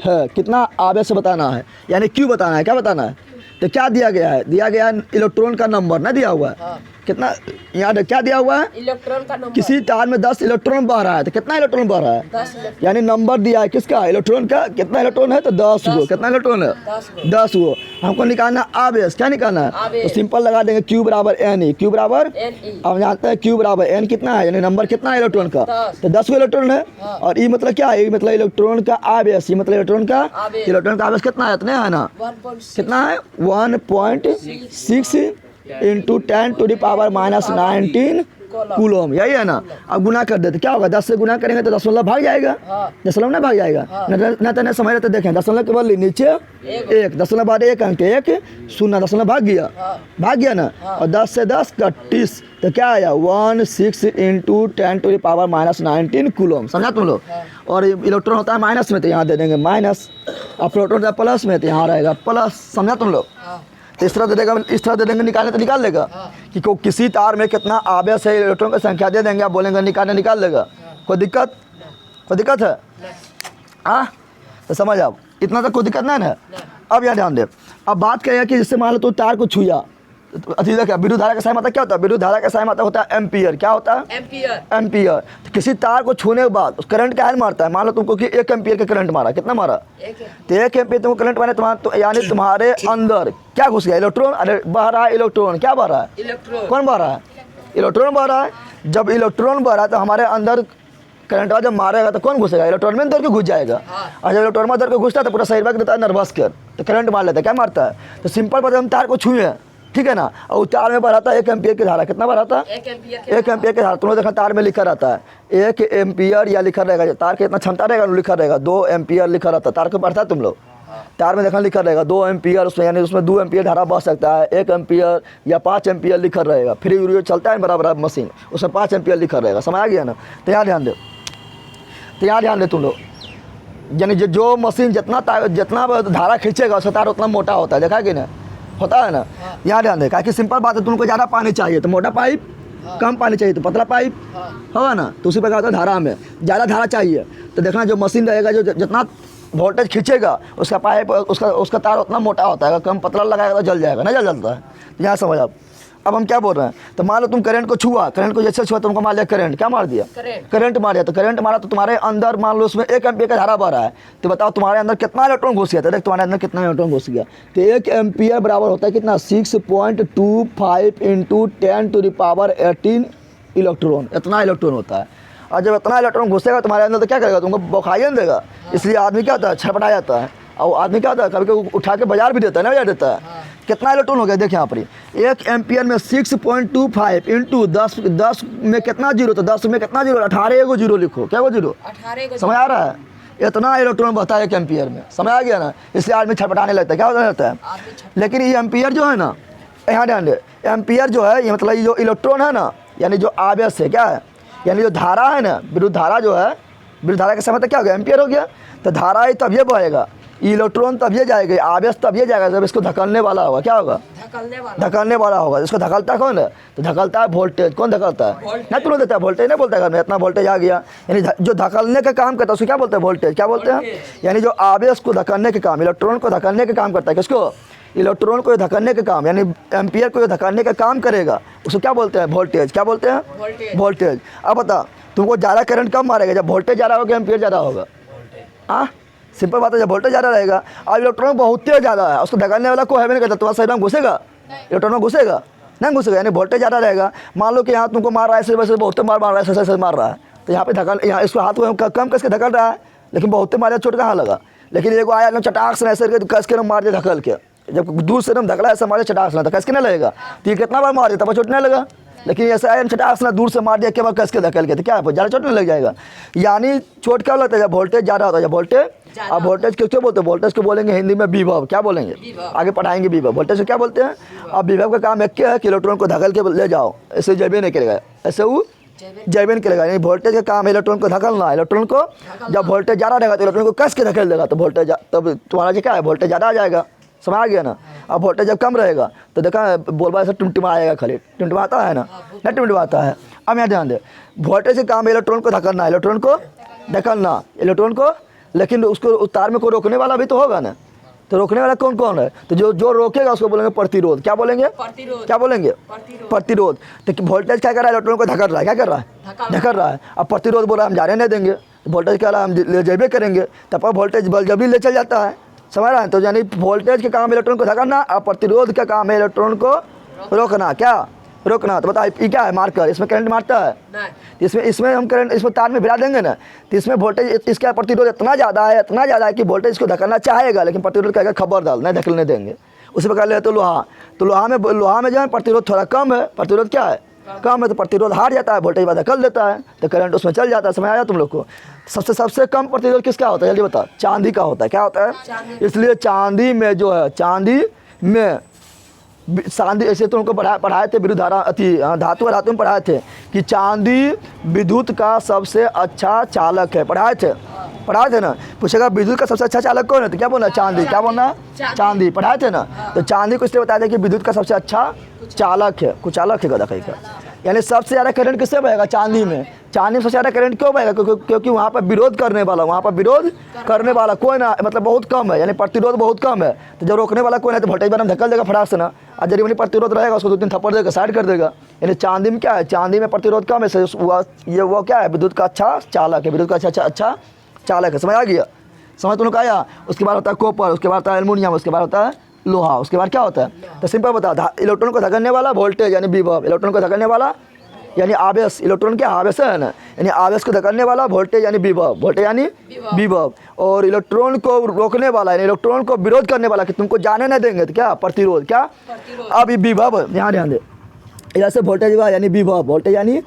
है, कितना आवेश बताना है, यानी क्यों बताना है, क्या बताना है। तो क्या दिया गया है, दिया गया है इलेक्ट्रॉन का नंबर ना दिया हुआ है, हाँ। कितना यहाँ क्या दिया हुआ है, इलेक्ट्रॉन का नंबर किसी तार में 10 इलेक्ट्रॉन बह रहा है, तो कितना इलेक्ट्रॉन बह रहा है, 10 इलेक्ट्रॉन, यानी नंबर दिया है किसका, इलेक्ट्रॉन का, कितना इलेक्ट्रॉन है, तो 10 गो, कितना इलेक्ट्रॉन है, 10 गो। हमको निकालना आवेश, क्या निकालना है, आवेश। तो सिंपल लगा देंगे Q बराबर एन ई, Q बराबर Ne, अब जानते हैं Q बराबर एन कितना है, यानी नंबर कितना है इलेक्ट्रॉन का, 10। तो 10 गो इलेक्ट्रॉन है। हाँ। और ई मतलब क्या है, ई मतलब इलेक्ट्रॉन का आवेश, ये मतलब इलेक्ट्रॉन का आवेश। इलेक्ट्रॉन का आवेश कितना है, इतने है ना, 1.6 कितना है 1.6 इंटू 10⁻⁻19 कूलम, यही है ना। अब गुना कर देते, क्या होगा, 10 से गुना करेंगे तो दशमलव भाग जाएगा, हाँ। दशमलव ना भाग जाएगा, ना तो समझ रहे तो देखें, दशमलव के बदले नीचे 1, दशमलव बाद 1 अंक 1 शून्य, दशमलव भाग गया, भाग गया ना। और 10 से 10 का 30, तो क्या आया 16 इंटू 10⁻⁻19 कूलम, समझा तुम लोग। और इलेक्ट्रॉन होता है माइनस में, तो यहाँ दे देंगे माइनस, और प्रोटॉन होता है प्लस में, तो यहाँ रहेगा प्लस, समझा तुम लोग। तो इस तरह दे देगा, इस तरह दे देंगे, निकालने तो निकाल लेगा कि किसी तार में कितना आवेश है, इलेक्ट्रॉन की संख्या दे देंगे, आप बोलेंगे निकालने निकाल लेगा, कोई दिक्कत है, हाँ। तो समझ आप, इतना तक कोई दिक्कत नहीं है। अब यहाँ ध्यान दे, अब बात करेगा कि जिससे मान लो तो तार को छुआ, अतीत क्या विद्युत धारा का सही मतलब क्या होता है, विद्युत धारा का सही मतलब होता है एम्पियर, क्या होता है एम्पियर। तो किसी तार को छूने के बाद उस करंट क्या मारता है, मान लो तुमको कि 1 एम्पियर का करंट मारा, कितना मारा, तो 1 एम्पियर तुमको करंट मारे, यानी तुम्हारे अंदर क्या घुस गया, इलेक्ट्रॉन, अरे बह रहा है इलेक्ट्रॉन, क्या बह रहा है, इलेक्ट्रॉन, कौन बह रहा है, इलेक्ट्रॉन बह रहा है। जब इलेक्ट्रॉन बह रहा है तो हमारे अंदर करंट जब मारेगा तो कौन घुसेगा, इलेक्ट्रॉन में अंदर के घुस जाएगा। और जब इलेक्ट्रॉन में अंदर के घुसता है तो पूरा शरीर में देता है नर्वस कर, तो करंट मार लेता है, क्या मारता है। तो सिंपल बात, हम तार को छुए, ठीक है ना, और तार में बढ़ाता है 1 एम्पियर की धारा, कितना बढ़ाता है 1 एम्पियर 1 एम्पियर की धारा। तुमने देखा तार में लिखा रहता है 1 एम्पियर, या लिखा रहेगा तार की इतना क्षमता रहेगा, लिखा रहेगा 2 एम्पियर लिखा रहता है, तार को पढ़ता है तुम लोग, तार में देखा लिखा रहेगा 2 एम्पियर, उसमें यानी उसमें 2 एम्पियर धारा बह सकता है, 1 एम्पियर या 5 एम्पियर लिखा रहेगा। फिर यूरियो चलता है बराबर मशीन, उसमें 5 एम्पियर लिखा रहेगा, समझ आ गया ना। तो यहाँ ध्यान दे तुम लोग, यानी जो मशीन जितना धारा खींचेगा उसका तार उतना मोटा होता है, देखा कि ना, होता है ना। यहाँ ध्यान दे, कि सिंपल बात है, तुमको ज़्यादा पानी चाहिए तो मोटा पाइप, कम पानी चाहिए तो पतला पाइप, होगा ना। तो उसी प्रकार होता है धारा में, ज़्यादा धारा चाहिए तो देखना जो मशीन रहेगा जो जितना वोल्टेज खींचेगा उसका पाइप, उसका तार उतना मोटा होता है, कम पतला लगाएगा तो जल जाएगा, नहीं जलता है। यहाँ समझ आप। अब हम क्या बोल रहे हैं, तो मान लो तुम करंट को छुआ, करंट को जैसे छुआ तुमको मान लिया करंट, क्या मार दिया, करंट मार दिया। तो करंट मारा तो तुम्हारे अंदर मान लो उसमें 1 एम्पियर का धारा बह रहा है, तो बताओ तुम्हारे अंदर कितना इलेक्ट्रॉन घुस गया, तो देख तुम्हारे अंदर कितना इलेक्ट्रॉन घुस गया। तो 1 एम्पियर बराबर होता है कितना, 6.25 इंटू 10⁻18 इलेक्ट्रॉन, इतना इलेक्ट्रॉन होता है। और जब इतना इलेक्ट्रॉन घुसेगा तुम्हारे अंदर तो क्या करेगा, तुमको बौखाई देगा, इसलिए आदमी क्या होता है, छटपटा जाता है। और आदमी क्या होता है, कभी कभी उठा के बाजार भी देता है, ना बाजार देता है। कितना इलेक्ट्रॉन हो गया, देखिए यहाँ पर 1 एम्पियर में 6.25 इंटू 10 में कितना जीरो, तो 10 में कितना जीरो, 18 को जीरो लिखो, क्या वो जीरो, 18 समझ आ रहा है। इतना इलेक्ट्रॉन बहता है 1 एम्पियर में, समझ आ गया ना। इसलिए आदमी छटपटाने लगता है, क्या होता रहता है। लेकिन ये एम्पियर जो है ना, यहाँ ध्यान दे, एम्पियर जो है ये मतलब ये जो इलेक्ट्रॉन है ना, यानी जो आवेश है, क्या है, यानी जो धारा है ना, विद्युत धारा जो है, विद्युत धारा के समय तक क्या हो गया, एम्पियर हो गया। तो धारा ही तब ये बहेगा, इलेक्ट्रॉन तब ये जाएगा, आवेश तब ये जाएगा जब इसको धकलने वाला होगा, क्या होगा, धकलने वाला होगा। इसको धकलता कौन है, तो धकलता है वोल्टेज, कौन धकलता है, नहीं तुरंत देता है वोल्टेज, नहीं बोलता है घर में इतना वोल्टेज आ गया, यानी जो धकलने का काम करता है उसको क्या बोलते हैं, वोल्टेज, क्या बोलते हैं। यानी जो आवेश को धकलने के काम, इलेक्ट्रॉन को धकलने के काम करता है, किसको, इलेक्ट्रॉन को धकलने के काम, यानी एम्पियर को धकलने का काम करेगा, उसको क्या बोलते हैं, वोल्टेज, क्या बोलते हैं, वोल्टेज। अब बता तुमको ज़्यादा करंट कब मारेगा, जब वोल्टेज ज़्यादा होगा, एम्पियर ज़्यादा होगा, हाँ सिंपल बात है, जब वोल्टेज ज़्यादा रहेगा। और इलेक्ट्रॉन बहुत तेज ज़्यादा है, उसको धकलने वाला कोई है भी नहीं करता, तुम्हारा शरीर में घुसेगा, इलेक्ट्रॉन में घुसेगा, नहीं घुसेगा, यानी वोल्टेज ज़्यादा रहेगा। मान लो कि यहाँ तुमको मार रहा है, ऐसे वैसे बहुत मार रहा है, ऐसे मार रहा है, तो यहाँ पे धकल, यहाँ इसको हाथ को कम कसके धकल रहा है, लेकिन बहुत मारे चोट कहाँ लगा। लेकिन एगो आया ना चटाक से ऐसे कस के मार दिया धकल के, जब दूर से धकला ऐसा मारे चटाक से, तो कस के नहीं लगेगा, तो ये कितना बार मार देता, तब चोट नहीं लगा, लेकिन ऐसा है छटाक से दूर से मार दिया केवल कस के धकेल के, तो क्या है ज़्यादा चोट नहीं लग जाएगा। यानी चोट क्या लगता है जब वोल्टेज ज़्यादा होता है, जब वोल्टेज, अब वोल्टेज किसको बोलते हैं, वोल्टेज को बोलेंगे हिंदी में विभव, क्या बोलेंगे आगे पढ़ाएंगे विभव। वोल्टेज को क्या बोलते हैं। अब विभव का काम एक क्या है कि इलेक्ट्रॉन को धकेल के ले जाओ, ऐसे जैबे नहीं करेगा, ऐसे वो जैबे नहीं करेगा। यानी वोल्टेज का काम है इलेक्ट्रॉन को धकेलना, इलेक्ट्रॉन को जब वोल्टेज ज़्यादा रहेगा तो इलेक्ट्रॉन को कस के धकेल देगा, तो वोल्टेज तब तुम्हारा जो क्या है वोल्टेज ज़्यादा आ जाएगा, समझ आ गया ना। अब वोल्टेज जब कम रहेगा तो देखा बोलबा ऐसा टिमटिमा आएगा, खाली टिमटिमाता है ना, नहीं टिमटिमाता है। अब यहाँ ध्यान दे, वोल्टेज का काम है इलेक्ट्रॉन को धकेलना, इलेक्ट्रॉन को धकेलना, इलेक्ट्रॉन को, लेकिन उसको तार में कोई रोकने वाला भी तो होगा ना, तो रोकने वाला कौन कौन है, तो जो रोकेगा उसको बोलेंगे प्रतिरोध, क्या बोलेंगे, क्या बोलेंगे, प्रतिरोध। तो वोल्टेज क्या कर रहा है, इलेक्ट्रॉन को धकेल रहा है, क्या कर रहा है, धकेल रहा है। अब प्रतिरोध बोला हम जाने नहीं देंगे, वोल्टेज क्या रहा है हम ले जाबे करेंगे, तब पर वोल्टेज बल जब भी ले चल जाता है, समझ रहा है। तो यानी वोल्टेज का काम इलेक्ट्रॉन को धकेलना और प्रतिरोध का काम है इलेक्ट्रॉन को रोकना, क्या रोकना। तो बताइए ये क्या है, मार्कर, इसमें करंट मारता है, इसमें हम करंट इसमें तार में भिड़ा देंगे ना, तो इसमें वोल्टेज इसका प्रतिरोध इतना ज़्यादा है, इतना ज़्यादा है कि वोल्टेज इसको धकेलना चाहेगा, लेकिन प्रतिरोध कहेगा खबरदार नहीं धकेलने देंगे। उसी प्रकार ले तो लोहा, तो लोहा में जो है प्रतिरोध थोड़ा कम है, प्रतिरोध क्या है कम है, तो प्रतिरोध हार जाता है, वोल्टेज बाद धकेल देता है, तो करंट उसमें चल जाता है। समझ आया तुम लोग को। सबसे कम प्रतिरोध किसका होता है जल्दी बता, चांदी का होता है, क्या होता है। इसलिए चांदी में जो है, चांदी ऐसे तुमको पढ़ाए थे विद्युत धारा धातु में पढ़ाए थे कि चांदी विद्युत का सबसे अच्छा चालक है, पढ़ाए थे ना। पूछेगा विद्युत का सबसे अच्छा चालक कौन है, तो क्या बोलना, चांदी, क्या बोलना, चांदी, पढ़ाए थे ना। तो चांदी को इसलिए बताया था कि विद्युत का सबसे अच्छा चालक है, कुछ चालक है गदा कहीं का। यानी सबसे ज़्यादा करंट किससे बहेगा, चांदी में। चांदी में सबसे ज़्यादा करंट क्यों बहेगा, क्योंकि वहाँ पर विरोध करने वाला कोई ना, मतलब बहुत कम है, यानी प्रतिरोध बहुत कम है। तो जब रोकने वाला कोई नहीं तो वोल्टेज बना धकेल देगा फटाक से ना, और जब प्रतिरोध रहेगा उसको 2-3 थप्पड़ देगा साइड कर देगा। यानी चांदी में क्या है, चांदी में प्रतिरोध कम है, वो क्या है, विद्युत का अच्छा चालक है, विद्युत का अच्छा चालक है। समझ आ गया, समझ तुम लोग आया। उसके बाद होता है कॉपर, उसके बाद होता है एल्युमिनियम, उसके बाद होता है लोहा, उसके बाद क्या होता है। तो सिंपल बता, इलेक्ट्रॉन को धकेलने वाला वोल्टेज यानी विभव, इलेक्ट्रॉन को धकेलने वाला यानी आवेश, इलेक्ट्रॉन क्या आवेश है ना, यानी आवेश को धकेलने वाला वोल्टेज यानी विभव, वोल्टेज यानी विभव। और इलेक्ट्रॉन को रोकने वाला यानी इलेक्ट्रॉन को विरोध करने वाला कि तुमको जाने नहीं देंगे, तो क्या प्रतिरोध, क्या। अब ये विभव, यहाँ ध्यान दे, इधर से वोल्टेज यानी विभव, वोल्टेज यानी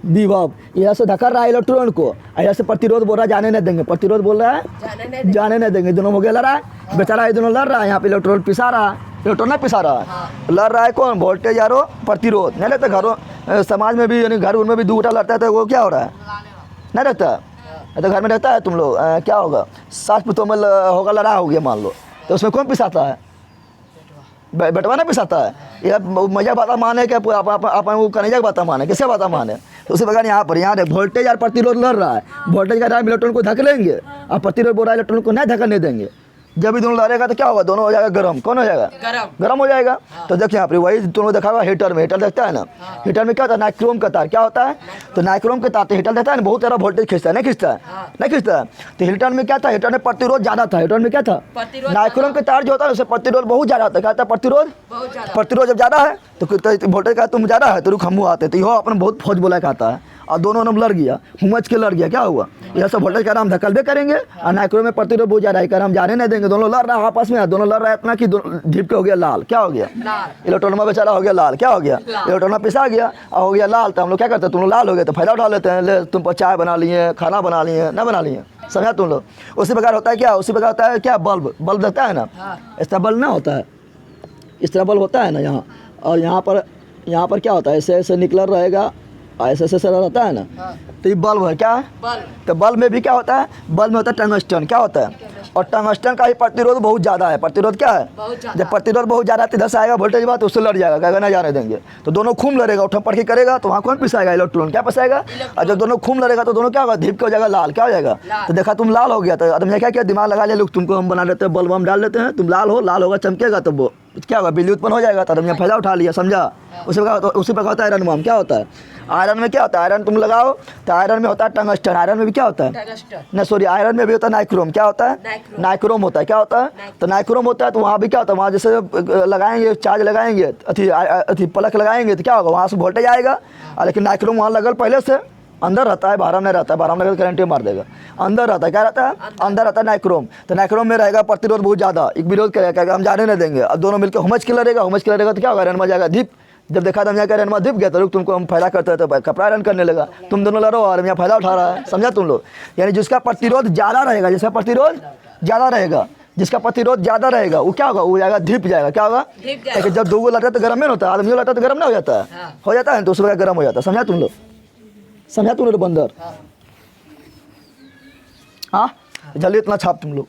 विभव, इधर से धकेल रहा है इलेक्ट्रॉन को, इधर से प्रतिरोध बोल रहा है जाने नहीं देंगे, प्रतिरोध बोल रहा है जाने नहीं देंगे। दोनों हो गया लड़ रहा है, बेचारा ये दोनों लड़ रहा है, यहाँ पे इलेक्ट्रॉन पिसा रहा है, इलेक्ट्रॉन नहीं पिसा रहा है, लड़ रहा है कौन, वोल्टेज यारो प्रतिरोध। नहीं रहता घरों समाज में भी, यानी घर उनमें भी 2 उठा लड़ता है, तो वो क्या हो रहा है, नहीं रहता, तो घर में रहता है तुम लोग, क्या होगा, सास पुतों में होगा लड़ा हो गया मान लो, तो उसमें कौन पिसाता है, बेटवा नहीं पिसाता है। यह मजा बात माने कि अपन वो कनेजा की बात माने, किससे बात माने। तो उसी प्रकार यहाँ पर वोल्टेज और प्रतिरोध लड़ रहा है, वोल्टेज का टाइम इलेक्ट्रॉन को धकेलेंगे और प्रतिरोध बोल रहा है इलेक्ट्रॉन को नहीं धकेलने देंगे। जब भी दोनों लड़ेगा तो क्या होगा, दोनों हो जाएगा गर्म, कौन हो जाएगा, गर्म हो जाएगा। तो देखिए यहाँ पर वही दोनों देखा हुआ हीटर में, हीटर देखता है ना, हीटर में क्या होता है, नाइक्रोम का तार, क्या होता है, तो नाइक्रोम के तार, तो हीटर देखता है ना बहुत सारा वोल्टेज खींचता है, नहीं खींचता है, नहीं खींचता है। तो हीटर में क्या था, हीटर में प्रतिरोध ज़्यादा था, हीटर में क्या था, नाइक्रोम के तार जो होता है उससे प्रतिरोध बहुत ज़्यादा होता है, क्या होता है, प्रतिरोध जब ज़्यादा है तो वोल्टेज का तुम ज़्यादा है तो रुख हमू आते, तो यह अपने बहुत फौज बोला कहता है। और दोनों ने लड़ गया, हुमच के लड़ गया, क्या हुआ, यह सब वोल्टेज का हम धकेलबे करेंगे और नाइक्रोम में प्रतिरोध बहुत ज़्यादा है, हम जाने नहीं देंगे। दोनों लड़ रहा है आपस में, दोनों लड़ रहा है इतना कि ढीप के हो गया लाल, क्या हो गया, इलेक्ट्रॉन में बेचारा हो गया लाल, क्या हो गया, इलेक्ट्रॉन में पिसा गया और हो गया लाल। तो हम लोग क्या करते हैं, तुम लोग लाल हो गए तो फायदा उठा लेते हैं, ले तुम पर चाय बना लिए, खाना बना लिए, ना बना लिए, समझा तुम लोग। उसी प्रकार होता है क्या, उसी प्रकार होता है क्या, बल्ब देता है ना, इस तरह बल्ब ना होता है, इस तरह बल्ब होता है ना यहाँ, और यहाँ पर क्या होता है, ऐसे ऐसे निकलर रहेगा, ऐसे ऐसे रहता है ना, तो ये बल्ब है, क्या है, तो बल्ब में भी क्या होता है, बल्ब में होता है टंगस्टन, क्या होता है, और टंगस्टन का ही प्रतिरोध बहुत ज़्यादा है, प्रतिरोध क्या है, जब प्रतिरोध बहुत ज़्यादा है, 10 आएगा वोल्टेज बात, तो उससे लड़ जाएगा, कहेगा नहीं जाने देंगे। तो दोनों खून लड़ेगा, उठा पड़ के करेगा, तो वहाँ कौन पिसाएगा, इलेक्ट्रॉन, क्या पिसाएगा। और जब दोनों खून लड़ेगा तो दोनों क्या होगा, धीप के हो जाएगा लाल, क्या हो जाएगा। तो देखा तुम लाल हो गया, तो आदमी क्या किया, दिमाग लगा लिया, लोग तुमको हम बना देते हैं, बल्ब हम डाल देते हैं, तुम लाल होगा, चमकेगा, तो वो क्या होगा, बिजली उत्पन्न हो जाएगा, तो आदमी फायदा उठा लिया, समझा। उसी प्रकार होता है आयरन में, क्या होता है, आयरन में क्या होता है, आयरन तुम लगाओ तो आयरन में होता है टंगस्टन, आयरन में भी क्या होता है, ना सॉरी, आयरन में भी होता है नाइक्रोम, क्या होता है, नाइक्रोम होता है, क्या होता है, तो नाइक्रोम होता है। तो वहाँ भी क्या होता है, वहाँ जैसे लगाएंगे, चार्ज लगाएंगे, अथी प्लग लगाएंगे, तो क्या होगा, वहाँ से वोल्टेज आएगा। लेकिन नाइक्रोम वहाँ लगल पहले से अंदर रहता है, बाहर में रहता है, बाहर में करंट मार देगा, अंदर रहता है, क्या रहता है, अंदर रहता है नाइक्रोम। तो नाइक्रोम में रहेगा प्रतिरोध बहुत ज़्यादा, एक विरोध करेगा, हम जाने नहीं देंगे। अब दोनों मिलकर हुमच के लड़ेगा, तो क्या होगा, आयरन में जाएगा धीप, जब देखा तो यहाँ का रेनमा दिप गया तो लोग तुमको हम फायदा करते तो कपड़ा आयरन करने लगा, तुम दोनों लड़ो और यहाँ फायदा उठा रहा है, समझा तुम लोग। यानी जिसका प्रतिरोध ज़्यादा रहेगा, जिसका प्रतिरोध ज़्यादा रहेगा, जिसका प्रतिरोध ज़्यादा रहेगा वो क्या होगा, वो जाएगा धिप जाएगा। क्या होगा, क्योंकि जब दो लड़ता तो गर्म नहीं होता, आदमी लड़ता तो गर्म ना हो जाता है, हो जाता है तो उसका गर्म हो जाता है, समझा तुम लोग, समझा तुम लोग बंदर। हाँ जल्दी इतना छाप तुम लोग।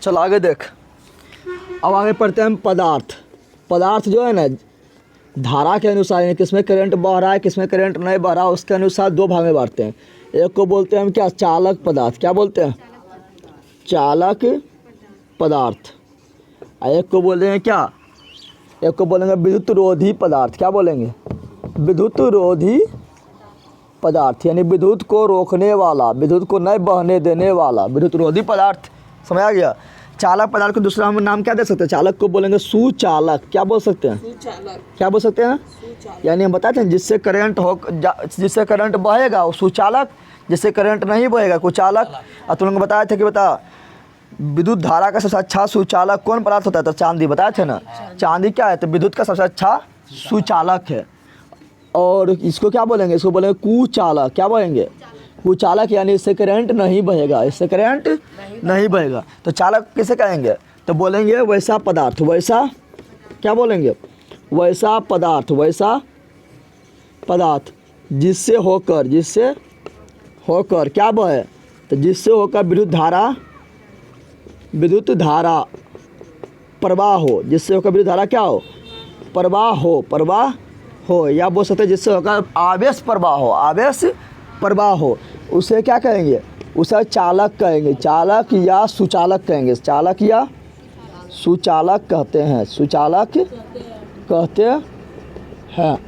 चलो आगे देख, अब आगे पढ़ते हैं हम पदार्थ। पदार्थ जो है ना धारा के अनुसार, यानी किसमें करंट बह रहा है किसमें करंट नहीं बह रहा है, उसके अनुसार दो भाग में बांटते हैं। एक को बोलते हैं हम क्या, चालक पदार्थ। क्या बोलते हैं, चालक पदार्थ। और एक को बोलते हैं क्या, एक को बोलेंगे विद्युत रोधी पदार्थ। क्या बोलेंगे, विद्युत रोधी पदार्थ, यानी विद्युत को रोकने वाला, विद्युत को नहीं बहने देने वाला विद्युत रोधी पदार्थ। समझ आ गया। चालक पदार्थ को दूसरा हम नाम क्या दे सकते हैं, चालक को बोलेंगे सुचालक। क्या बोल सकते हैं, क्या बोल सकते हैं, यानी हम बताते हैं जिससे करंट हो, जिससे करंट बहेगा वो सुचालक, जिससे करंट नहीं बहेगा कुचालक। और तुम लोग बताए थे कि बता विद्युत धारा का सबसे अच्छा सुचालक कौन पदार्थ होता है, तो चांदी। बताए थे ना, चांदी क्या है, तो विद्युत का सबसे अच्छा सुचालक है। और इसको क्या बोलेंगे, इसको बोलेंगे कुचालक। क्या बोलेंगे, कुचालक, यानी इससे करंट नहीं बहेगा, इससे करंट नहीं बहेगा। तो चालक किसे कहेंगे, तो बोलेंगे वैसा पदार्थ, वैसा क्या बोलेंगे, वैसा पदार्थ, वैसा पदार्थ जिससे होकर, जिससे होकर क्या बहे, तो जिससे होकर विद्युत धारा प्रवाह हो, जिससे होकर विद्युत धारा क्या हो, प्रवाह हो, प्रवाह हो। या बोल सकते हैं जिससे होकर आवेश प्रवाह हो, आवेश प्रवाह हो, उसे क्या कहेंगे, उसे चालक कहेंगे, चालक या सुचालक कहेंगे, चालक या सुचालक कहते हैं, सुचालक कहते हैं।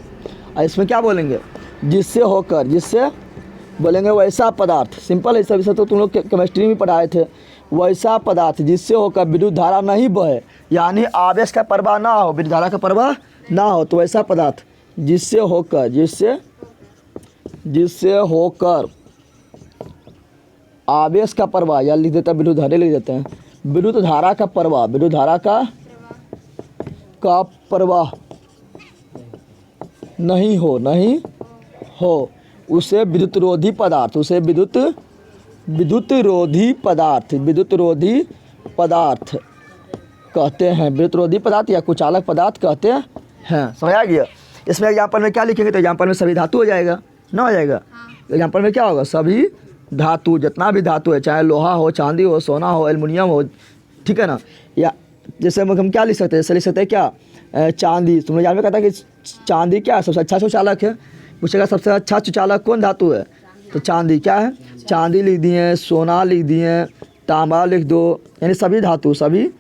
और इसमें क्या बोलेंगे, जिससे होकर, जिससे बोलेंगे वैसा पदार्थ। सिंपल है, सभी से तो तुम लोग केमिस्ट्री में पढ़ाए थे। वैसा पदार्थ जिससे होकर विद्युत धारा नहीं बहे, यानी आवेश का प्रवाह ना हो, विद्युत धारा का प्रवाह ना हो, तो वैसा पदार्थ जिससे होकर, जिससे होकर आवेश का प्रवाह, या लिख देते हैं विद्युत धारा, लिख देते हैं विद्युत धारा का प्रवाह, विद्युत धारा का प्रवाह नहीं हो, नहीं हो, उसे विद्युत रोधी पदार्थ, उसे विद्युत रोधी पदार्थ, विद्युत रोधी पदार्थ कहते हैं, विद्युत रोधी पदार्थ या कुचालक पदार्थ कहते हैं। समझ आ गया। इसमें एग्जाम्पल में क्या लिखेंगे, तो एग्जाम्पल में सभी धातु हो जाएगा ना, हो जाएगा। एग्जाम्पल में क्या होगा, सभी धातु, जितना भी धातु है, चाहे लोहा हो, चांदी हो, सोना हो, एल्युमिनियम हो, ठीक है ना। या जैसे हम क्या लिख सकते हैं, जैसे लिख सकते हैं क्या, चांदी। तुमने जानवर कहता है कि चांदी क्या है, सबसे अच्छा सुचालक है। पूछेगा सबसे अच्छा सुचालक कौन धातु है, तो चांदी। क्या है, चांदी लिख दिए, सोना लिख दिए, तांबा लिख दो, यानी सभी धातु, सभी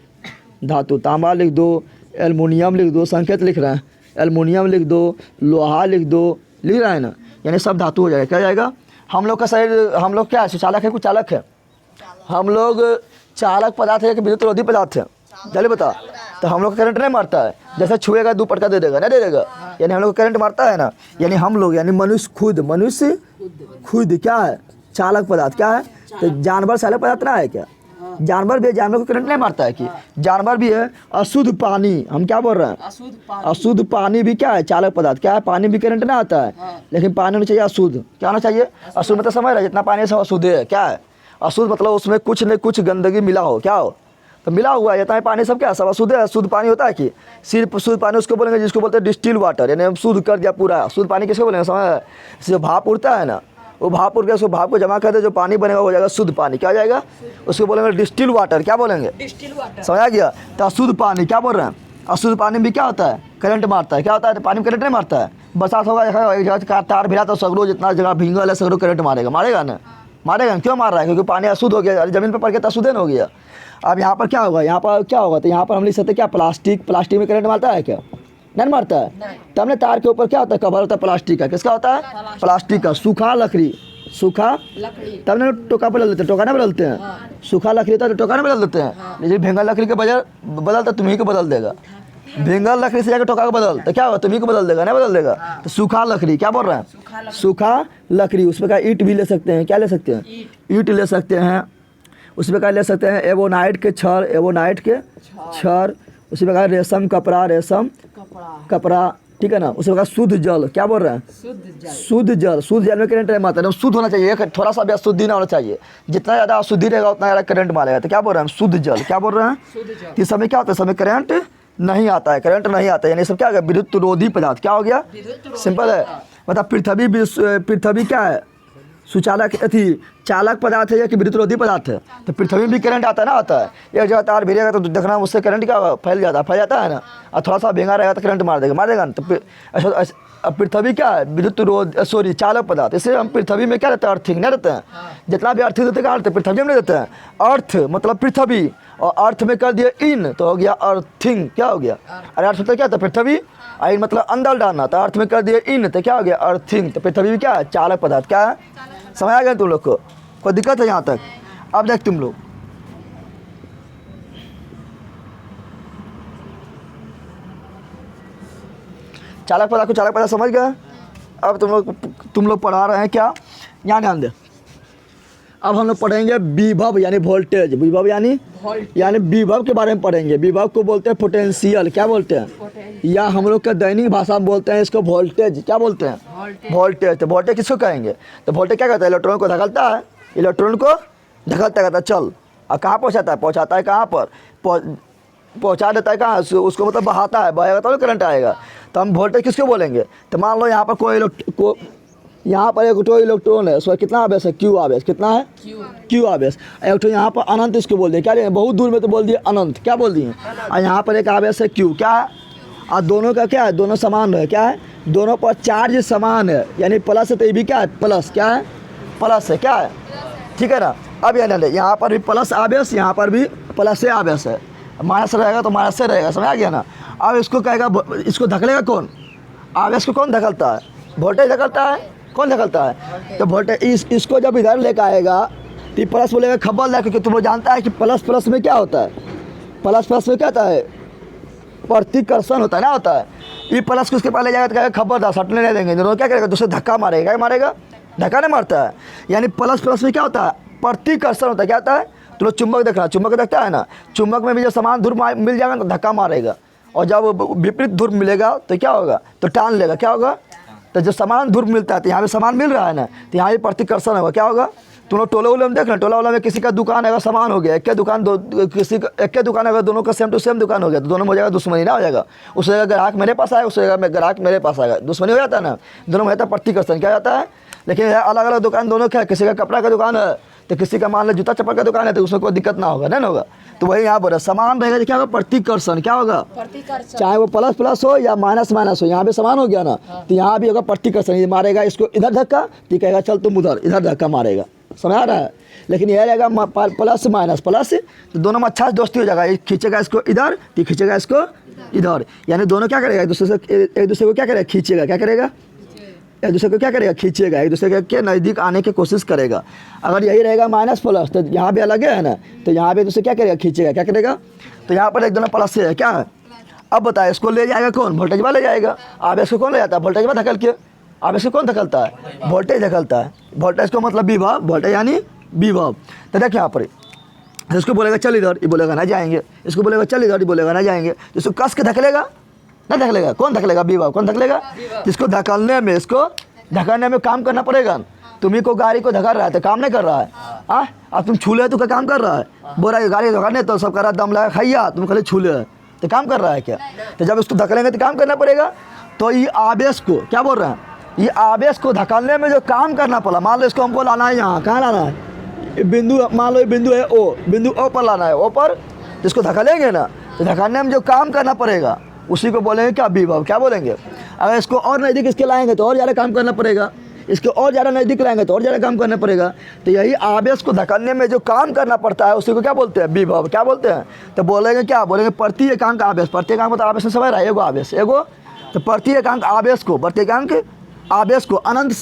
धातु, तांबा लिख दो, एल्युमिनियम लिख दो, संकेत लिख रहे हैं, एल्युमिनियम लिख दो, लोहा लिख दो, लिख रहा है ना, यानी सब धातु हो जाएगा। क्या जाएगा, हम लोग का शरीर, हम लोग क्या है, सुचालक है कुचालक है, हम लोग चालक पदार्थ है कि विद्युत रोधी पदार्थ है, जल्दी बता। तो हम लोग का करंट नहीं मारता है, जैसे छुएगा 2 पटका दे देगा, नहीं दे देगा, यानी हम लोग करंट मारता है ना, यानी हम लोग, यानी मनुष्य खुद क्या है, चालक पदार्थ। क्या है, तो जानवर चालक पदार्थ ना है क्या, जानवर भी है, जानवर को करंट नहीं मारता है कि, जानवर भी है। अशुद्ध पानी, हम क्या बोल रहे हैं, अशुद्ध पानी भी क्या है, चालक पदार्थ। क्या है, पानी भी करंट ना आता है, लेकिन पानी होना चाहिए अशुद्ध। क्या होना चाहिए, अशुद्ध मतलब समझ रहे, जितना पानी है सब अशुद्ध है। क्या है अशुद्ध, मतलब उसमें कुछ न कुछ गंदगी मिला हो, क्या हो, तो मिला हुआ है, जितना है पानी सब क्या सब अशुद्ध है। शुद्ध पानी होता है कि सिर्फ शुद्ध पानी उसको बोलेंगे जिसको बोलते हैं डिस्टिल वाटर, यानी हम शुद्ध कर दिया पूरा। शुद्ध पानी किसको बोलेंगे, समझ, जो भाप उड़ता है ना, वो भाप उड़ के उसको भाप को जमा कर दे, जो पानी बनेगा हो जाएगा शुद्ध पानी। क्या हो जाएगा, उसको बोलेंगे डिस्टिल वाटर। क्या बोलेंगे, डिस्टिल वाटर। समझ आ गया। तो अशुद्ध पानी क्या बोल रहे हैं, अशुद्ध पानी भी क्या होता है, करंट मारता है। क्या होता है, तो पानी में करंट नहीं मारता है। बरसात होगा, एक जगह का तार भिड़ा तो सगरो, जितना जगह भींगल है सगरो करंट मारेगा, मारेगा ना, मारेगा। क्यों मार रहा है, क्योंकि पानी अशुद्ध हो गया, जमीन पर पड़ के तो अशुद्ध हो गया। अब यहाँ पर क्या होगा, यहाँ पर क्या होगा, तो यहाँ पर हम लिख सकते हैं क्या, प्लास्टिक। प्लास्टिक में करंट मारता है क्या, नहीं मारता है। तब ने तार के ऊपर क्या होता है, कवर होता है प्लास्टिक का। किसका होता है, प्लास्टिक का। सूखा लकड़ी, सूखा तब ना टोका बदल देते हैं, टोका नहीं बदलते हैं। सूखा लकड़ी होता है तो टोका नहीं बदल देते हैं, लेकिन भेंगल लकड़ी के बजाय बदलता तुम्ही को बदल देगा। भेंगल लकड़ी से जाकर टोका को बदल, तो क्या होगा, तुम्ही को बदल देगा, नहीं बदल देगा। तो सूखा लकड़ी, क्या बोल रहे हैं, सूखा लकड़ी। उसमें क्या ईंट भी ले सकते हैं, क्या ले सकते हैं, ईंट ले सकते हैं। उसी प्रकार ले सकते हैं एवोनाइट के क्षर, एवोनाइट के क्षर। उसी प्रकार रेशम कपड़ा, रेशम कपड़ा कपड़ा, ठीक है ना। उसी प्रकार शुद्ध जल, क्या बोल रहे हैं? शुद्ध जल। शुद्ध जल, शुद्ध जल में करंट नहीं मारता है, शुद्ध होना चाहिए, थोड़ा सा भी अशुद्धि ना होना चाहिए। जितना ज़्यादा अशुद्धि रहेगा उतना ज़्यादा करंट मारेगा। तो क्या बोल रहे हैं? शुद्ध जल। क्या बोल रहे हैं? शुद्ध जल। कि समय क्या होता है? समय करंट नहीं आता है, करंट नहीं आता है, यानी सब क्या हो गया? विद्युत रोधी पदार्थ। क्या हो गया? सिंपल है। मतलब पृथ्वी क्या है? सुचालक अथी चालक पदार्थ है या कि विद्युत रोधी पदार्थ है? तो पृथ्वी में भी करंट आता है ना, आता है। एक जगह तार भिड़ेगा तो देखना उससे करंट क्या होगा? फैल जाता है ना। और थोड़ा सा भींगा रहेगा तो करंट मार देगा ना। तो अब पृथ्वी क्या है? विद्युत रोध चालक पदार्थ। इससे हम पृथ्वी में क्या रहता है? अर्थिंग नहीं रहते हैं। जितना भी अर्थिंग रहते हैं पृथ्वी में नहीं रहते हैं। अर्थ मतलब पृथ्वी, और अर्थ में कर दिए इन तो हो गया अर्थिंग। क्या हो गया? अरे अर्थ मतलब क्या था? पृथ्वी। और इन मतलब अंदर डालना, तो अर्थ में कर दिए इन तो क्या हो गया? अर्थिंग। तो पृथ्वी क्या है? चालक पदार्थ। क्या है? समझ आ गया तुम लोग को? कोई दिक्कत है यहाँ तक? अब देख तुम लोग, चालक पदार्थ समझ गए? अब तुम लोग पढ़ा रहे हैं क्या? यहाँ ध्यान दे। अब हम लोग पढ़ेंगे विभव यानी वोल्टेज। विभव यानी विभव के बारे में पढ़ेंगे। विभव को बोलते हैं पोटेंशियल। क्या बोलते हैं? या हम लोग के दैनिक भाषा में बोलते हैं इसको वोल्टेज। क्या बोलते हैं? वोल्टेज। तो वोल्टेज किसको कहेंगे? तो वोल्टेज क्या करता है? इलेक्ट्रॉन को धकेलता है, इलेक्ट्रॉन को धकेलता कहता है चल। और कहाँ पहुँचाता है? पहुँचाता है कहाँ पर? पहुँचा देता है कहाँ? उसको मतलब बहाता है, बहेगा तो करंट आएगा। तो हम वोल्टेज किसको बोलेंगे? तो मान लो यहाँ पर यहाँ पर एक इलेक्ट्रॉन है, उसका कितना आवेश है? क्यू आवेश। कितना है? क्यू आवेश। एक तो यहाँ पर अनंत इसको बोल दिए। क्या बोलिए? बहुत दूर में तो बोल दिए अनंत। क्या बोल दिए? और यहाँ पर एक आवेश है क्यू। क्या है? और दोनों का क्या है? दोनों समान है। क्या है? दोनों पर चार्ज समान है, यानी प्लस है तो ये भी क्या है? प्लस। क्या है? प्लस है। क्या है? ठीक है ना। अब यहाँ पर भी प्लस आवेश, यहाँ पर भी प्लस से आवेश है। माइनस रहेगा तो माइनस से रहेगा। समझ आ गया ना? अब इसको कहेगा, इसको धकेलेगा कौन? आवेश को कौन धकेलता है? वोल्टेज धकेलता है। कौन धकेलता है? तो वोल्टेज इसको जब इधर लेकर आएगा तो प्लस बोलेगा खबर, क्योंकि तुम लोग जानता है कि प्लस में क्या होता है? प्लस में क्या होता है? प्रतिकर्षण होता है ना, होता है। ये प्लस को उसके पहले जाएगा तो कहेगा खबरदार, सटने नहीं देंगे। दोनों क्या करेगा? दूसरे धक्का मारेगा। क्या मारेगा? धक्का नहीं मारता है। यानी प्लस में क्या होता है? प्रतिकर्षण होता है। क्या होता है? तो लोग चुंबक देख रहा है, चुंबक देखता है ना, चुंबक में भी जब समान धुर मिल जाएगा तो धक्का मारेगा, और जब विपरीत धुर मिलेगा तो क्या होगा? तो टान लेगा। क्या होगा? तो जब समान धुर मिलता है तो यहाँ पे समान मिल रहा है ना, तो यहाँ भी प्रतिकर्षण होगा। क्या होगा? तुम लोग टोले वोले में देख रहे हैं, टोला वाला में किसी का दुकान अगर समान हो गया, एक के दुकान एक के दुकान अगर दोनों का सेम टू सेम दुकान हो गया तो दोनों में हो जाएगा दुश्मनी। ना हो जाएगा? उस जगह ग्राहक मेरे पास आएगा, उस जगह ग्राहक मेरे पास आएगा, दुश्मनी हो जाता है ना। दोनों में रहता है प्रतिकर्षण। क्या जाता है? लेकिन अलग अलग दुकान दोनों क्या है? किसी का कपड़ा का दुकान है तो किसी का मान लो जूता चप्पल का दुकान है, तो उसमें कोई दिक्कत ना होगा, नहीं होगा। तो वही यहाँ पर समान रहेगा तो क्या होगा? प्रतिकर्षण। क्या होगा? चाहे वो प्लस हो या माइनस हो, यहाँ पे समान हो गया ना, तो यहाँ भी होगा प्रतिकर्षण। ये मारेगा इसको इधर धक्का तो कहेगा चल तुम उधर, इधर धक्का मारेगा। समझ आ रहा है? लेकिन यह रहेगा प्लस माइनस तो दोनों में अच्छा दोस्ती हो जाएगा। ये खींचेगा इसको इधर तो खींचेगा इसको इधर, यानी दोनों क्या करेगा? एक दूसरे को क्या करेगा? खींचेगा। क्या करेगा? एक दूसरे को क्या करेगा? खींचेगा। एक दूसरे के नज़दीक आने की कोशिश करेगा। अगर यही रहेगा माइनस प्लस तो यहाँ भी अलग है ना, तो यहाँ पे दूसरे क्या करेगा? खींचेगा। क्या करेगा? तो यहाँ पर एक दोनों प्लस से है। क्या है? अब बताए इसको ले जाएगा कौन? वोल्टेज वाला ले जाएगा। आवेश को कौन ले जाता है? वोल्टेज वाला धकेल के। आवेश को कौन धकेलता है? वोल्टेज धकेलता है। वोल्टेज को मतलब विभव, वोल्टेज यानी विभव। तो देख यहाँ पर इसको बोलेगा चल इधर, ये बोलेगा ना जाएंगे। इसको बोलेगा चल इधर, ये बोलेगा ना जाएंगे। इसको कस के धकेलेगा ना, धकेलेगा। कौन धकेलेगा? विभव। कौन धकेलेगा? जिसको धकेलने में, इसको धकेलने में काम करना पड़ेगा। तुम्ही को गाड़ी को धका रहा है तो काम नहीं कर रहा है। हाँ, अब तुम छूले तो क्या काम कर रहा है? बोल रहा है गाड़ी धकाने तो सब कर रहा है, दम लगा खैया, तुम खाली छूले तो काम कर रहा है क्या? तो जब इसको धकेलेंगे तो काम करना पड़ेगा। तो ये आवेश को क्या बोल रहे हैं? ये आवेश को धकेलने में जो काम करना पड़ा, मान लो इसको हमको लाना है यहाँ, कहाँ लाना है? बिंदु, मान लो ये बिंदु है ओ, बिंदु ओ पर लाना है। ओ पर जिसको धकेलेंगे ना, तो धकेलने में जो काम करना पड़ेगा उसी को बोलेंगे क्या? विभव। क्या बोलेंगे? अगर इसको और नज़दीक इसके लाएंगे तो और ज़्यादा काम करना पड़ेगा, इसको और ज़्यादा नज़दीक लाएंगे तो और ज़्यादा काम करना पड़ेगा। तो यही आवेश को धकेलने में जो काम करना पड़ता है उसी को क्या बोलते हैं? विभव। क्या बोलते हैं? तो बोलेंगे क्या? बोलेंगे प्रति एकांक आवेश। प्रति एकांक मतलब आवेश में समझ रहा है, एगो आवेश, एगो। तो प्रति एकांक आवेश को, प्रति एकांक आवेश को अनंत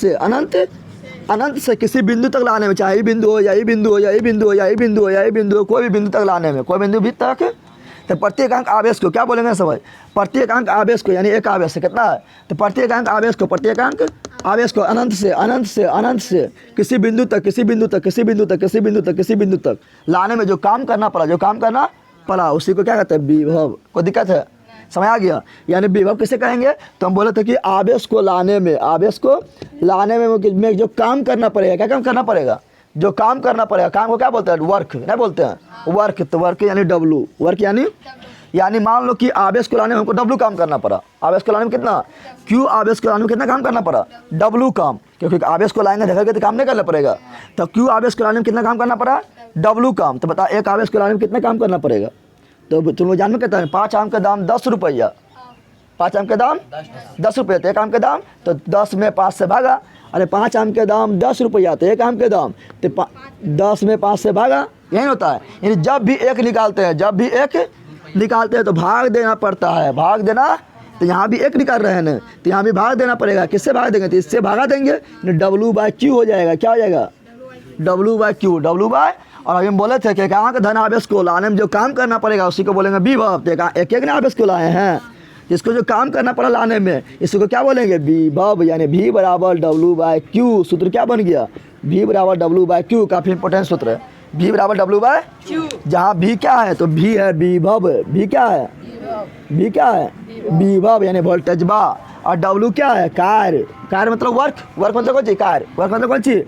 से किसी बिंदु तक लाने में, चाहे ये बिंदु हो या ये बिंदु हो या ये बिंदु हो या ये बिंदु हो या ये बिंदु हो, कोई भी बिंदु तक लाने में, कोई बिंदु भी तक, तो प्रत्येकांक आवेश को क्या बोलेंगे? समझ, प्रत्येकांक आवेश को, यानी एक आवेश है कितना है? तो प्रत्येकांक आवेश को, प्रत्येकांक आवेश को अनंत से अनंत से अनंत से किसी बिंदु तक किसी बिंदु तक किसी बिंदु तक किसी बिंदु तक किसी बिंदु तक लाने में जो काम करना पड़ा उसी को क्या कहते हैं, विभव। कोई दिक्कत है, समझ आ गया। यानी विभव किसे कहेंगे, तो हम बोले थे कि आवेश को लाने में जो काम करना पड़ेगा, क्या काम करना पड़ेगा, जो काम करना पड़ेगा, काम को क्या बोलते हैं, वर्क नहीं बोलते हैं, वर्क। तो वर्क यानी डब्लू, वर्क यानी मान लो कि आवेश को लाने में हमको डब्लू काम करना पड़ा। आवेश को लाने में कितना, क्यू आवेश को लाने में कितना काम करना पड़ा, डब्लू काम, क्योंकि आवेश को लाएंगे देखा तो काम नहीं करना पड़ेगा। तो क्यू आवेश को लाने में कितना काम करना पड़ा, डब्लू काम। तो बता एक आवेश को लाने में कितना काम करना पड़ेगा, तो तुम लोग जान में कहते हैं 5 आम का दाम 10 रुपया, 5 आम का दाम 10 रुपये, तो एक आम का दाम तो 10 में 5 से भागा, अरे 5 आम के दाम 10 रुपया, तो एक आम के दाम तो 10 में 5 से भागा, यही होता है। यानी जब भी एक निकालते हैं तो भाग देना पड़ता है, भाग देना। तो यहाँ भी एक निकाल रहे हैं ना, तो यहाँ भी भाग देना पड़ेगा। किससे भाग देंगे, तो इससे भागा देंगे, W/Q हो जाएगा। क्या हो जाएगा, W/Q, W/। और अभी हम बोले थे कि कहाँ का धन आवेश को लाने में जो काम करना पड़ेगा उसी को बोलेंगे विभव। तो एक एक ने आवेश को लाए हैं, जिसको जो काम करना पड़ा लाने में, इसको क्या बोलेंगे, विभव। यानी V = W/Q। सूत्र क्या बन गया, V = W/Q। काफ़ी इंपॉर्टेंट सूत्र है, V = W/Q। जहाँ V क्या है, तो V है विभव। V क्या है, V क्या है, विभव यानी वोल्टेज बा। और W क्या है, कार्य। कार्य मतलब वर्क, वर्क मतलब कौन चीज़, कार्य, वर्क मतलब कौन चीज़,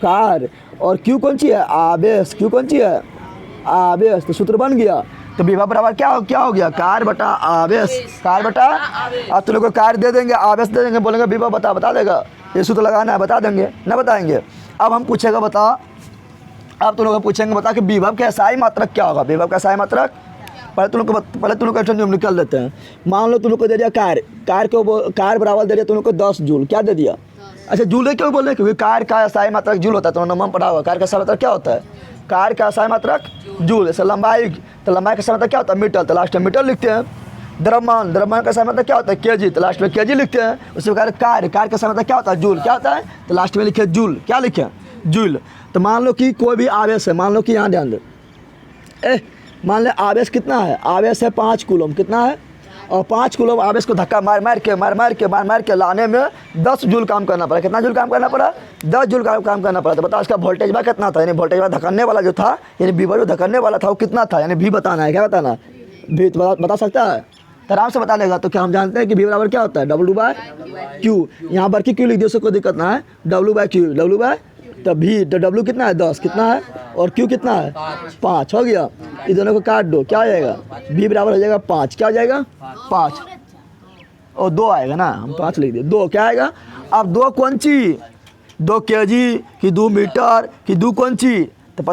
कार्य। और Q कौन सी है, आवेश। Q कौन सी है, आवेश। तो सूत्र बन गया। तो विभव बराबर क्या हो गया, कार्य बटा आवेश, कार्य बटा। अब तुम लोग को कार्य दे देंगे, आवेश दे देंगे, बोलेंगे विभव बता देगा। ये सूत्र लगाना है, बता देंगे, ना बताएंगे। अब हम पूछेगा बता, अब तुम लोग पूछेंगे बता कि विभव का SI मात्रक क्या होगा। विभव का SI मात्रक पहले तुम लोग का नियम निकाल देते हैं। मान लो तुम लोग को दे दिया कार्य बराबर दे दिया तुम लोग को 10 जूल। क्या दे दिया, अच्छा जूल है क्यों बोल रहे, क्योंकि कार्य का SI मात्रक जूल होता है। तो नंबर पढ़ा हुआ, कार्य का SI मात्रक क्या होता है, कार्य का SI मात्रक जूल। जैसे लंबाई, तो लंबाई का SI मात्रक क्या होता है, मीटर, तो लास्ट में मीटर लिखते हैं। द्रव्यमान का SI मात्रक क्या होता है, केजी, तो लास्ट में केजी लिखते हैं। उसी प्रकार कार्य का SI मात्रक क्या होता है, जूल। क्या होता है, तो लास्ट में लिखे जूल। क्या लिखे, जूल। तो मान लो कि कोई भी आवेश है, मान लो कि यहाँ ध्यान दो, मान ले आवेश कितना है, आवेश है 5 कूलम। कितना है, और 5 कूलम आवेश को धक्का मार मार के लाने में 10 जूल काम करना पड़ा। कितना जूल काम करना पड़ा, 10 जूल काम करना पड़ा। तो बताओ इसका वोल्टेज बा कितना था, यानी वोल्टेज बा धक्कने वाला जो था, यानी विभव जो धक्कने वाला था वो कितना था, यानी V बताना है। क्या बताना, V बता सकता है, तो आराम से बता लेगा। तो क्या हम जानते हैं कि V बराबर क्या होता है, W/Q। यहाँ पर Q लिख दिया, उसको कोई दिक्कत ना है, W/Q। तो V, तो W कितना है, 10 कितना है, और Q कितना है, 5 हो गया। ये दोनों को काट दो, क्या हो जाएगा, V बराबर हो जाएगा 5। क्या हो जाएगा, 5, और 2 आएगा ना, हम 5 लिख दिए, 2 क्या आएगा। अब 2 कौन ची, 2 kg कि 2 मीटर कि 2 कौन ची, तो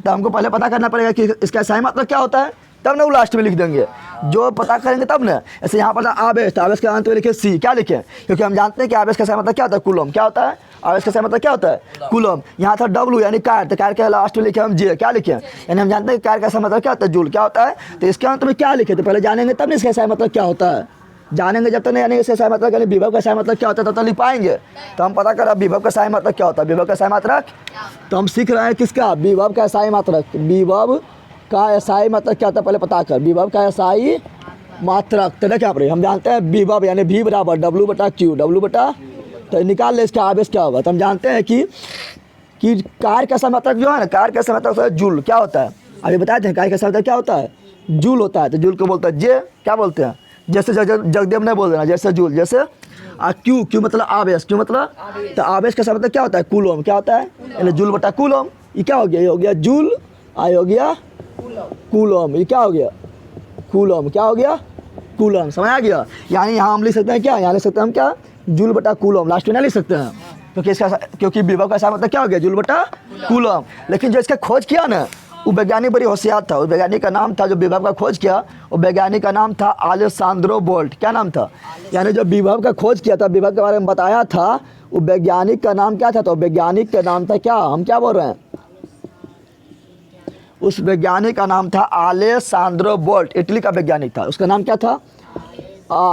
हमको पहले पता करना पड़ेगा कि इसका SI मात्रक क्या होता है, तब ना वो लास्ट में लिख देंगे। जो पता करेंगे तब ना। ऐसे यहाँ पर आवेश, आवेश के अंत में लिखे C। क्या लिखे, क्योंकि हम जानते हैं कि आवेश का SI मात्रक क्या होता है, कूलम। क्या होता है, आवेश का SI मात्रक क्या होता है, कूलम। यहाँ था W यानी कार्य, तो कार्य के लास्ट में लिखे हम J। क्या लिखे, यानी हम जानते हैं कि कार्य का SI मात्रक क्या होता है, जूल। क्या होता है, तो इसके अंत में क्या लिखे, तो पहले जानेंगे तब नहीं इसका SI मात्रक क्या होता है। जानेंगे जब तक नहीं जानेंगे इसका SI मात्रक, यानी विभव का SI मात्रक क्या होता है, तब तक लिख पाएंगे। तो हम पता करा विभव का SI मात्रक क्या होता है। विभव का SI मात्रक, तो हम सीख रहे हैं किसका, विभव का SI मात्रक। विभव का SI मात्रक क्या होता है, पहले पता कर, विभव का SI मात्रक। तो क्या पड़ेगा, हम जानते हैं विभव यानी V बराबर W/Q, W/। तो निकाल ले इसका आवेश क्या होगा। तो हम जानते हैं कि कार्य का SI मात्रक जो है ना, कार्य का SI मात्रक होता है जूल। क्या होता है, अभी बताते हैं, कार्य का SI मात्रक क्या होता है, जूल होता है। तो जूल को बोलते हैं J। क्या बोलते हैं, जैसे जगदेव ने बोल देना, जैसे जूल, जैसे Q मतलब आवेश, Q मतलब, तो आवेश का SI मात्रक क्या होता है, कूलम। क्या होता है, यानी जूल/कूलम। ये क्या हो गया, ये हो गया जूल, आई हो गया कूलम। ये क्या हो गया, कूलम। क्या हो गया, कूलम। समझ आ गया। यानी यहाँ हम लिख सकते हैं क्या, यहाँ लिख सकते हैं हम क्या, जूल/कूलम। लास्ट में ना लिख सकते हैं, क्योंकि विभव का SI मात्रक क्या हो गया, जूल/कूलम। लेकिन जो इसका खोज किया ना, वो वैज्ञानिक बड़ी होशियार था। उस वैज्ञानिक का नाम था, जो विभव का खोज किया, वो वैज्ञानिक का नाम था अलेसांद्रो बोल्ट। क्या नाम था, यानी जो विभव का खोज किया था, विभव के बारे में बताया था, वो वैज्ञानिक का नाम क्या था, तो वैज्ञानिक का नाम था क्या, हम क्या बोल रहे हैं, उस वैज्ञानिक का नाम था अलेसांद्रो बोल्ट। इटली का वैज्ञानिक था, उसका नाम क्या था,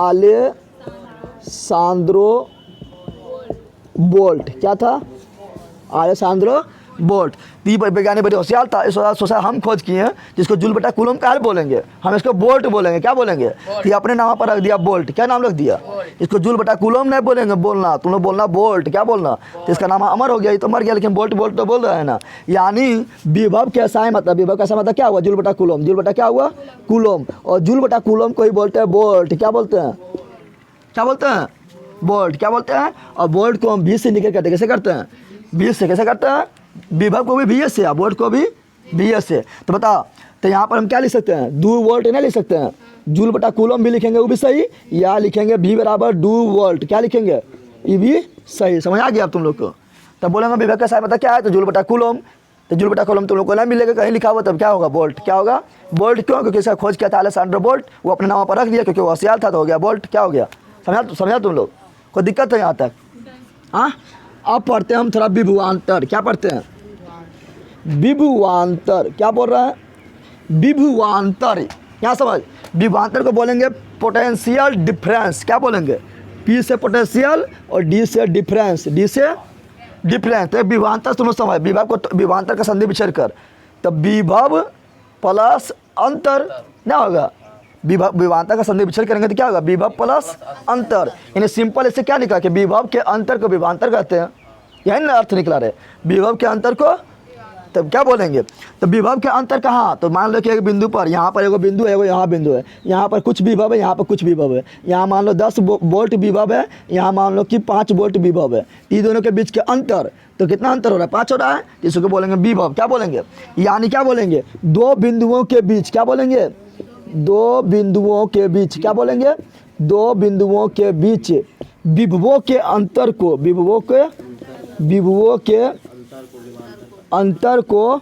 अलेसांद्रो बोल्ट। क्या था, अलेसांद्रो बोल्ट। तो ये वैज्ञानिक बड़े होशियार था, इस सोचा हम खोज किए हैं जिसको जूल बटा कूलम का बोलेंगे, हम इसको बोल्ट बोलेंगे। क्या बोलेंगे? तो ये अपने नाम पर रख दिया बोल्ट। क्या नाम रख दिया? इसको जूल बटा कूलम नहीं बोलेंगे, बोलना तुम लोग बोलना बोल्ट। क्या बोलना? तो इसका नाम अमर हो गया, ये तो मर गया, लेकिन बोल्ट बोल्ट तो बोल रहे हैं ना। यानी विभव कैसा है मतलब, विभव कैसा मतलब क्या हुआ? जूल बटा कूलम, जूल बटा क्या हुआ? कूलम। और जूल बटा कूलम को ही बोलते हैं बोल्ट। क्या बोलते हैं? क्या बोलते हैं? बोल्ट। क्या बोलते हैं? और बोल्ट को हम 20 से निकल करते हैं। कैसे करते हैं? 20 से। कैसे करते हैं? विभव को भी 20 से, बोल्ट को भी 20 से। तो बता, तो यहाँ पर हम क्या लिख सकते हैं? 2 वोल्ट नहीं लिख सकते हैं, जूल बटा कूलम भी लिखेंगे वो भी सही, या लिखेंगे V बराबर 2 वोल्ट। क्या लिखेंगे? ये भी सही। समझ आ गया अब तुम लोग को? तब बोलेंगे विभव का साइन मतलब क्या है? तो जूल बटा कूलम। तो जूल बटा कूलम तुम लोग को नहीं मिलेगा, कहीं लिखा हुआ, तब क्या होगा? बोल्ट। क्या होगा? बोल्ट। क्यों? क्योंकि इसका खोज किया था अलेक्जेंडर बोल्ट, वो अपने नाम पर रख दिया क्योंकि वो होशियार था, तो हो गया बोल्ट। क्या हो गया? समझा तुम लोग? कोई दिक्कत है यहाँ तक? हाँ, अब पढ़ते हैं हम थोड़ा विभवांतर। क्या पढ़ते हैं? विभवांतर। क्या बोल रहा है? विभवांतर। यहाँ समझ, विभवांतर को बोलेंगे पोटेंशियल डिफरेंस। क्या बोलेंगे? P से पोटेंशियल और D से डिफरेंस, D से डिफरेंस। तो विभवांतर तुम लोग समझ, विभव को विभवांतर का संधि विच्छेद कर, तब विभव प्लस अंतर क्या होगा? विभवांतर का संधि विच्छेद करेंगे तो क्या होगा? विभव प्लस अंतर। यानी सिंपल इससे क्या निकला कि विभव के अंतर को विभवांतर कहते हैं। यही ना अर्थ निकला रहे, विभव के अंतर को। तब क्या बोलेंगे? तो विभव के अंतर कहाँ? तो मान लो कि एक बिंदु पर, यहाँ पर एगो बिंदु है, एगो यहाँ बिंदु है, यहाँ पर कुछ विभव है, यहाँ पर कुछ विभव है। यहाँ मान लो 10 वोल्ट विभव है, यहाँ मान लो कि 5 वोल्ट विभव है। इन दोनों के बीच के अंतर, तो कितना अंतर हो रहा है? 5 हो रहा है, इसको बोलेंगे विभव। क्या बोलेंगे? यानी क्या बोलेंगे? 2 बिंदुओं के बीच। क्या बोलेंगे? 2 बिंदुओं के बीच। क्या बोलेंगे? 2 बिंदुओं के बीच विभवों के अंतर को, विभवों के अंतर को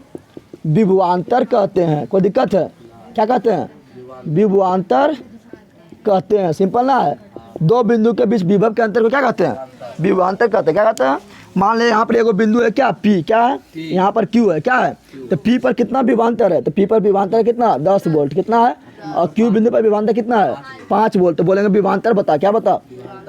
विभवांतर कहते हैं। कोई दिक्कत है? क्या कहते हैं? विभवांतर कहते हैं। सिंपल ना है? 2 बिंदु के बीच विभव के अंतर को क्या कहते हैं? विभवांतर कहते हैं। क्या कहते हैं? मान ले यहाँ पर एगो बिंदु है, क्या P, क्या है? यहाँ पर Q है, क्या है? तो P पर कितना विभवांतर है? तो P पर विभवांतर कितना? 10 वोल्ट। कितना है? और Q बिंदु पर विभवांतर कितना है? 5 वोल्ट। तो बोलेंगे विभवांतर बता। क्या बता?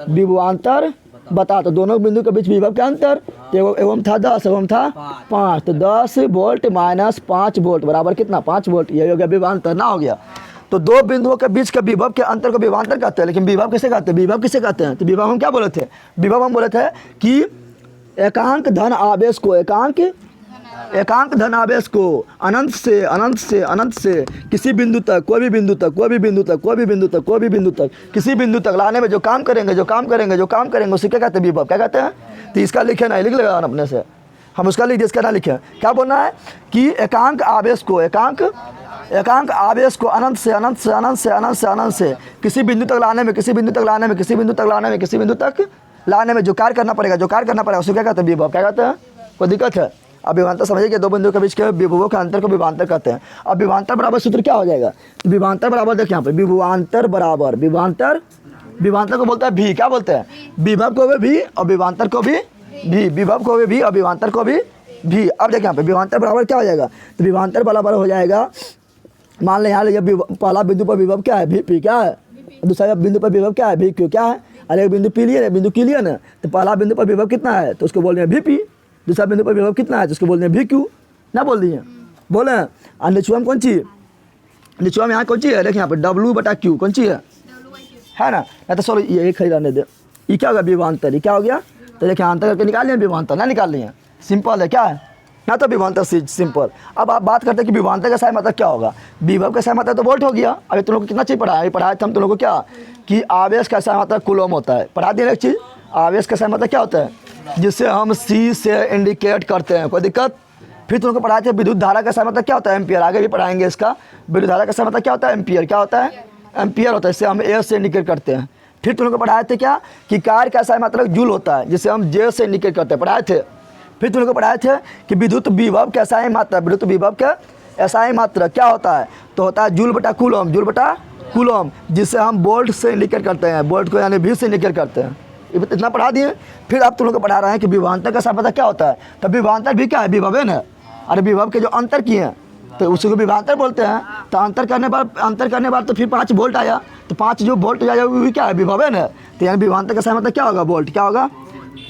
विभवांतर बता। तो दोनों बिंदु के बीच विभव का अंतर, तो एवं था 10, एवं था 5, तो 10 वोल्ट माइनस 5 वोल्ट बराबर कितना? 5 वोल्ट। यही हो गया विभवांतर। ना हो गया? तो 2 बिंदुओं के बीच के विभव के अंतर को विभवांतर कहते हैं। लेकिन विभव किसे कहते हैं? विभव किसे कहते हैं? तो विभव हम क्या बोले थे? विभव हम बोले थे कि एकांक धन आवेश को, एकांक धन आवेश को अनंत से अनंत से अनंत से किसी बिंदु तक, कोई भी बिंदु तक, कोई भी बिंदु तक, कोई भी बिंदु तक, कोई भी बिंदु तक, किसी बिंदु तक लाने में जो काम करेंगे उसे क्या कहते हैं? विभव। क्या कहते हैं? तो इसका लिखे ना, लिख लगा अपने से, हम उसका लिख दिए, इसका ना लिखे। क्या बोलना है? कि एकांक आवेश को, एकांक आवेश को अनंत से अनंत से अनंत से अनंत से अनंत से किसी बिंदु तक लाने में, किसी बिंदु तक लाने में, किसी बिंदु तक लाने में, किसी बिंदु तक लाने में जो कार्य करना पड़ेगा, उसे क्या कहते हैं? विभव। क्या कहते हैं? कोई दिक्कत है? अब विभवांतर समझिए कि 2 बिंदुओं के बीच के विभवों के अंतर को विभवांतर कहते हैं। अब विभवांतर बराबर सूत्र क्या हो जाएगा? विभवांतर बराबर देखिए यहाँ पे, विभवांतर बराबर, विभवांतर को बोलता है भी। क्या बोलते हैं? विभव को भी और विभवांतर को भी भी, विभव को भी और विभवांतर को भी भी। अब देखिए यहाँ पे विभवांतर बराबर क्या हो जाएगा? तो विभवांतर बराबर हो जाएगा, मान लें यहाँ लीजिए पहला बिंदु पर विभव क्या है? P क्या है? दूसरा बिंदु पर विभव क्या है? VQ क्या है? अरे एक बिंदु P लिए ना, बिंदु Q लिए ना, तो पहला बिंदु पर विभव कितना है? तो उसको बोल रहे हैं VP। दूसरा बिंदु पर विभव कितना है? तो उसको बोल रहे हैं VQ। ना बोल दिए? बोले। और निचुआ में कौन चीज? निचुआ में यहाँ कौन चीज है? देखिए यहाँ पे W बटा Q कौन चीज है ना? तो सॉरी ये एक खरीदाने दे, ये क्या होगा? विभवांतर। ये क्या हो गया? तो देखिए अंतर करके निकाल लिया विभवांतर। ना निकाल लिए? सिंपल है। क्या है ना? तो विभवांतर सिंपल। अब आप बात करते हैं कि विभवांतर का साइन मतलब क्या होगा? विभव का साइन मतलब तो वोल्ट हो गया। अभी तुम लोग को कितना चीज पढ़ा है? पढ़ाया था हम तुम लोग को क्या, कि आवेश का साइन मतलब कूलम होता है। पढ़ा दिया एक चीज, आवेश का साइन मतलब क्या होता है? जिसे हम C से इंडिकेट करते हैं। कोई दिक्कत? फिर तुम लोग को पढ़ाए थे विद्युत धारा का साइन मतलब क्या होता है? एम्पियर। आगे भी पढ़ाएंगे इसका। विद्युत धारा का साइन मतलब क्या होता है? एम्पियर। क्या होता है? एम्पियर होता है। इससे हम A से इंडिकेट करते हैं। फिर तुम लोग को पढ़ाए थे क्या, कि कार्य का साइन मतलब जूल होता है, जिसे हम J से इंडिकेट करते हैं। पढ़ाए थे। फिर तुम लोग को पढ़ाए थे कि विद्युत विभव का एसआई मात्रा, विद्युत विभव का एसआई मात्रा क्या होता है? तो होता है जूल बटा कूलम, जूल बटा कूलम, जिसे हम वोल्ट से इंडिकेट करते हैं। वोल्ट को यानी V से इंडिकेट करते हैं। इतना पढ़ा दिए। फिर आप तुम लोग को पढ़ा रहे हैं कि विभवांतर का साइन पता क्या होता है? तो विभवांतर भी क्या है? विभव है ना। अरे विभव के जो अंतर किए हैं तो उसको विभवांतर बोलते हैं। तो अंतर करने बाद तो फिर 5 वोल्ट आया, तो 5 जो वोल्ट आया वो भी क्या है? विभव है ना। तो यानी विभवांतर का साइन मतलब क्या होगा? वोल्ट। क्या होगा?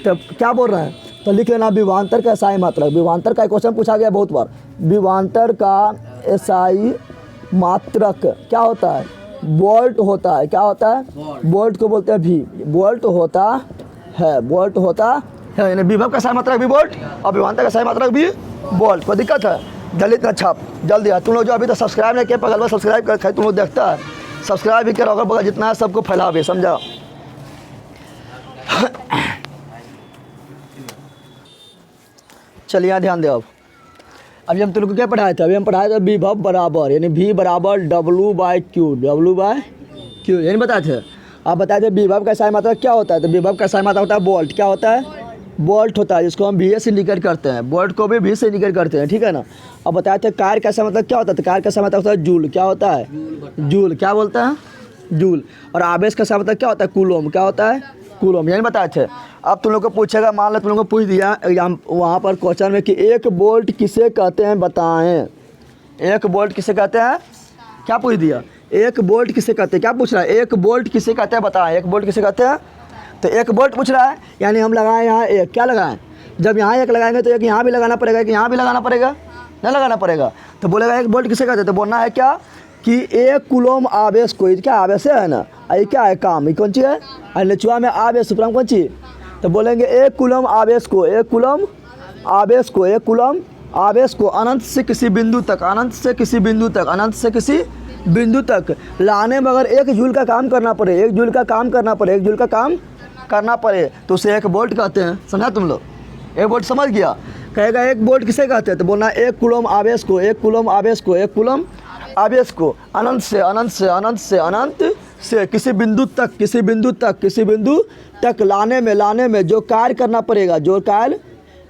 तो क्या बोल रहे हैं? तो लिख लेना विभवांतर का एसआई मात्रक। विभवांतर का क्वेश्चन पूछा गया बहुत बार। विभवांतर का एसआई मात्रक क्या होता है? वोल्ट होता है। क्या होता है? वोल्ट को बोलते हैं भी। वोल्ट होता है, वोल्ट होता है। यानी विभव का एसआई मात्रक भी वोल्ट और विभवांतर का एसआई मात्रक भी वोल्ट। कोई दिक्कत है? जल्दी इतना छाप जल्दी है। तुम लोग जो अभी तक सब्सक्राइब नहीं किए पगल सब्सक्राइब कर, तुम लोग देखता है सब्सक्राइब भी करो, अगर बगल जितना है सबको फैलावे, समझा? चलिए यहाँ ध्यान दो। अब अभी हम तुम लोग को क्या पढ़ाए थे? अभी हम पढ़ाए थे विभव बराबर यानी V बराबर W/Q, W/Q यानी बताए थे। आप बताए थे विभव का एसआई मात्रक क्या होता है? तो विभव का एसआई मात्रक होता है वोल्ट। क्या होता है? वोल्ट होता है, जिसको हम VA से इंडिकेट करते हैं। वोल्ट को भी V से इंडिकेट करते हैं, ठीक है ना। अब बताए थे कार्य का एसआई मात्रक क्या होता है? तो कार्य का एसआई मात्रक होता है जूल। क्या होता है? जूल। क्या बोलता है? जूल। और आवेश का एसआई मात्रक क्या होता है? कूलोम। क्या होता है? कूलोम यानी बताए थे। अब तुम लोग को पूछेगा, मान लो तुम लोग को पूछ दिया एग्जाम वहाँ पर क्वेश्चन में कि 1 वोल्ट किसे कहते हैं बताएं। 1 वोल्ट किसे कहते हैं? क्या पूछ दिया? 1 वोल्ट किसे कहते हैं? क्या पूछ रहा है? 1 वोल्ट किसे कहते हैं बताएं। 1 वोल्ट किसे कहते हैं? तो 1 वोल्ट पूछ रहा है, यानी हम लगाएं यहाँ 1। क्या लगाएं? जब यहाँ 1 लगाएंगे तो 1 यहाँ भी लगाना पड़ेगा, कि यहाँ भी लगाना पड़ेगा, नहीं लगाना पड़ेगा। तो बोलेगा 1 वोल्ट किसे कहते हैं? तो बोलना है क्या कि 1 कूलोम आवेश को, क्या आवेश है ना, ये क्या है? काम। ये कौन चीज़ है? और निचवा में आवेश, सुप्राम कौन चीज़? तो बोलेंगे 1 कूलोम आवेश को, 1 कूलोम आवेश को, 1 कूलोम आवेश को अनंत से किसी बिंदु तक, अनंत से किसी बिंदु तक, अनंत से किसी बिंदु तक लाने में अगर 1 जूल का काम करना पड़े, 1 जूल का काम करना पड़े, 1 जूल का काम करना पड़े तो उसे 1 वोल्ट कहते हैं। समझा तुम लोग? 1 वोल्ट समझ गया? कहेगा 1 वोल्ट किसे कहते हैं? तो बोलना 1 कूलोम आवेश को, 1 कूलोम आवेश को, 1 कूलोम आवेश को अनंत से, अनंत से, अनंत से, अनंत से किसी बिंदु तक, किसी बिंदु तक, किसी बिंदु तक लाने में जो कार्य करना पड़ेगा, जो कार्य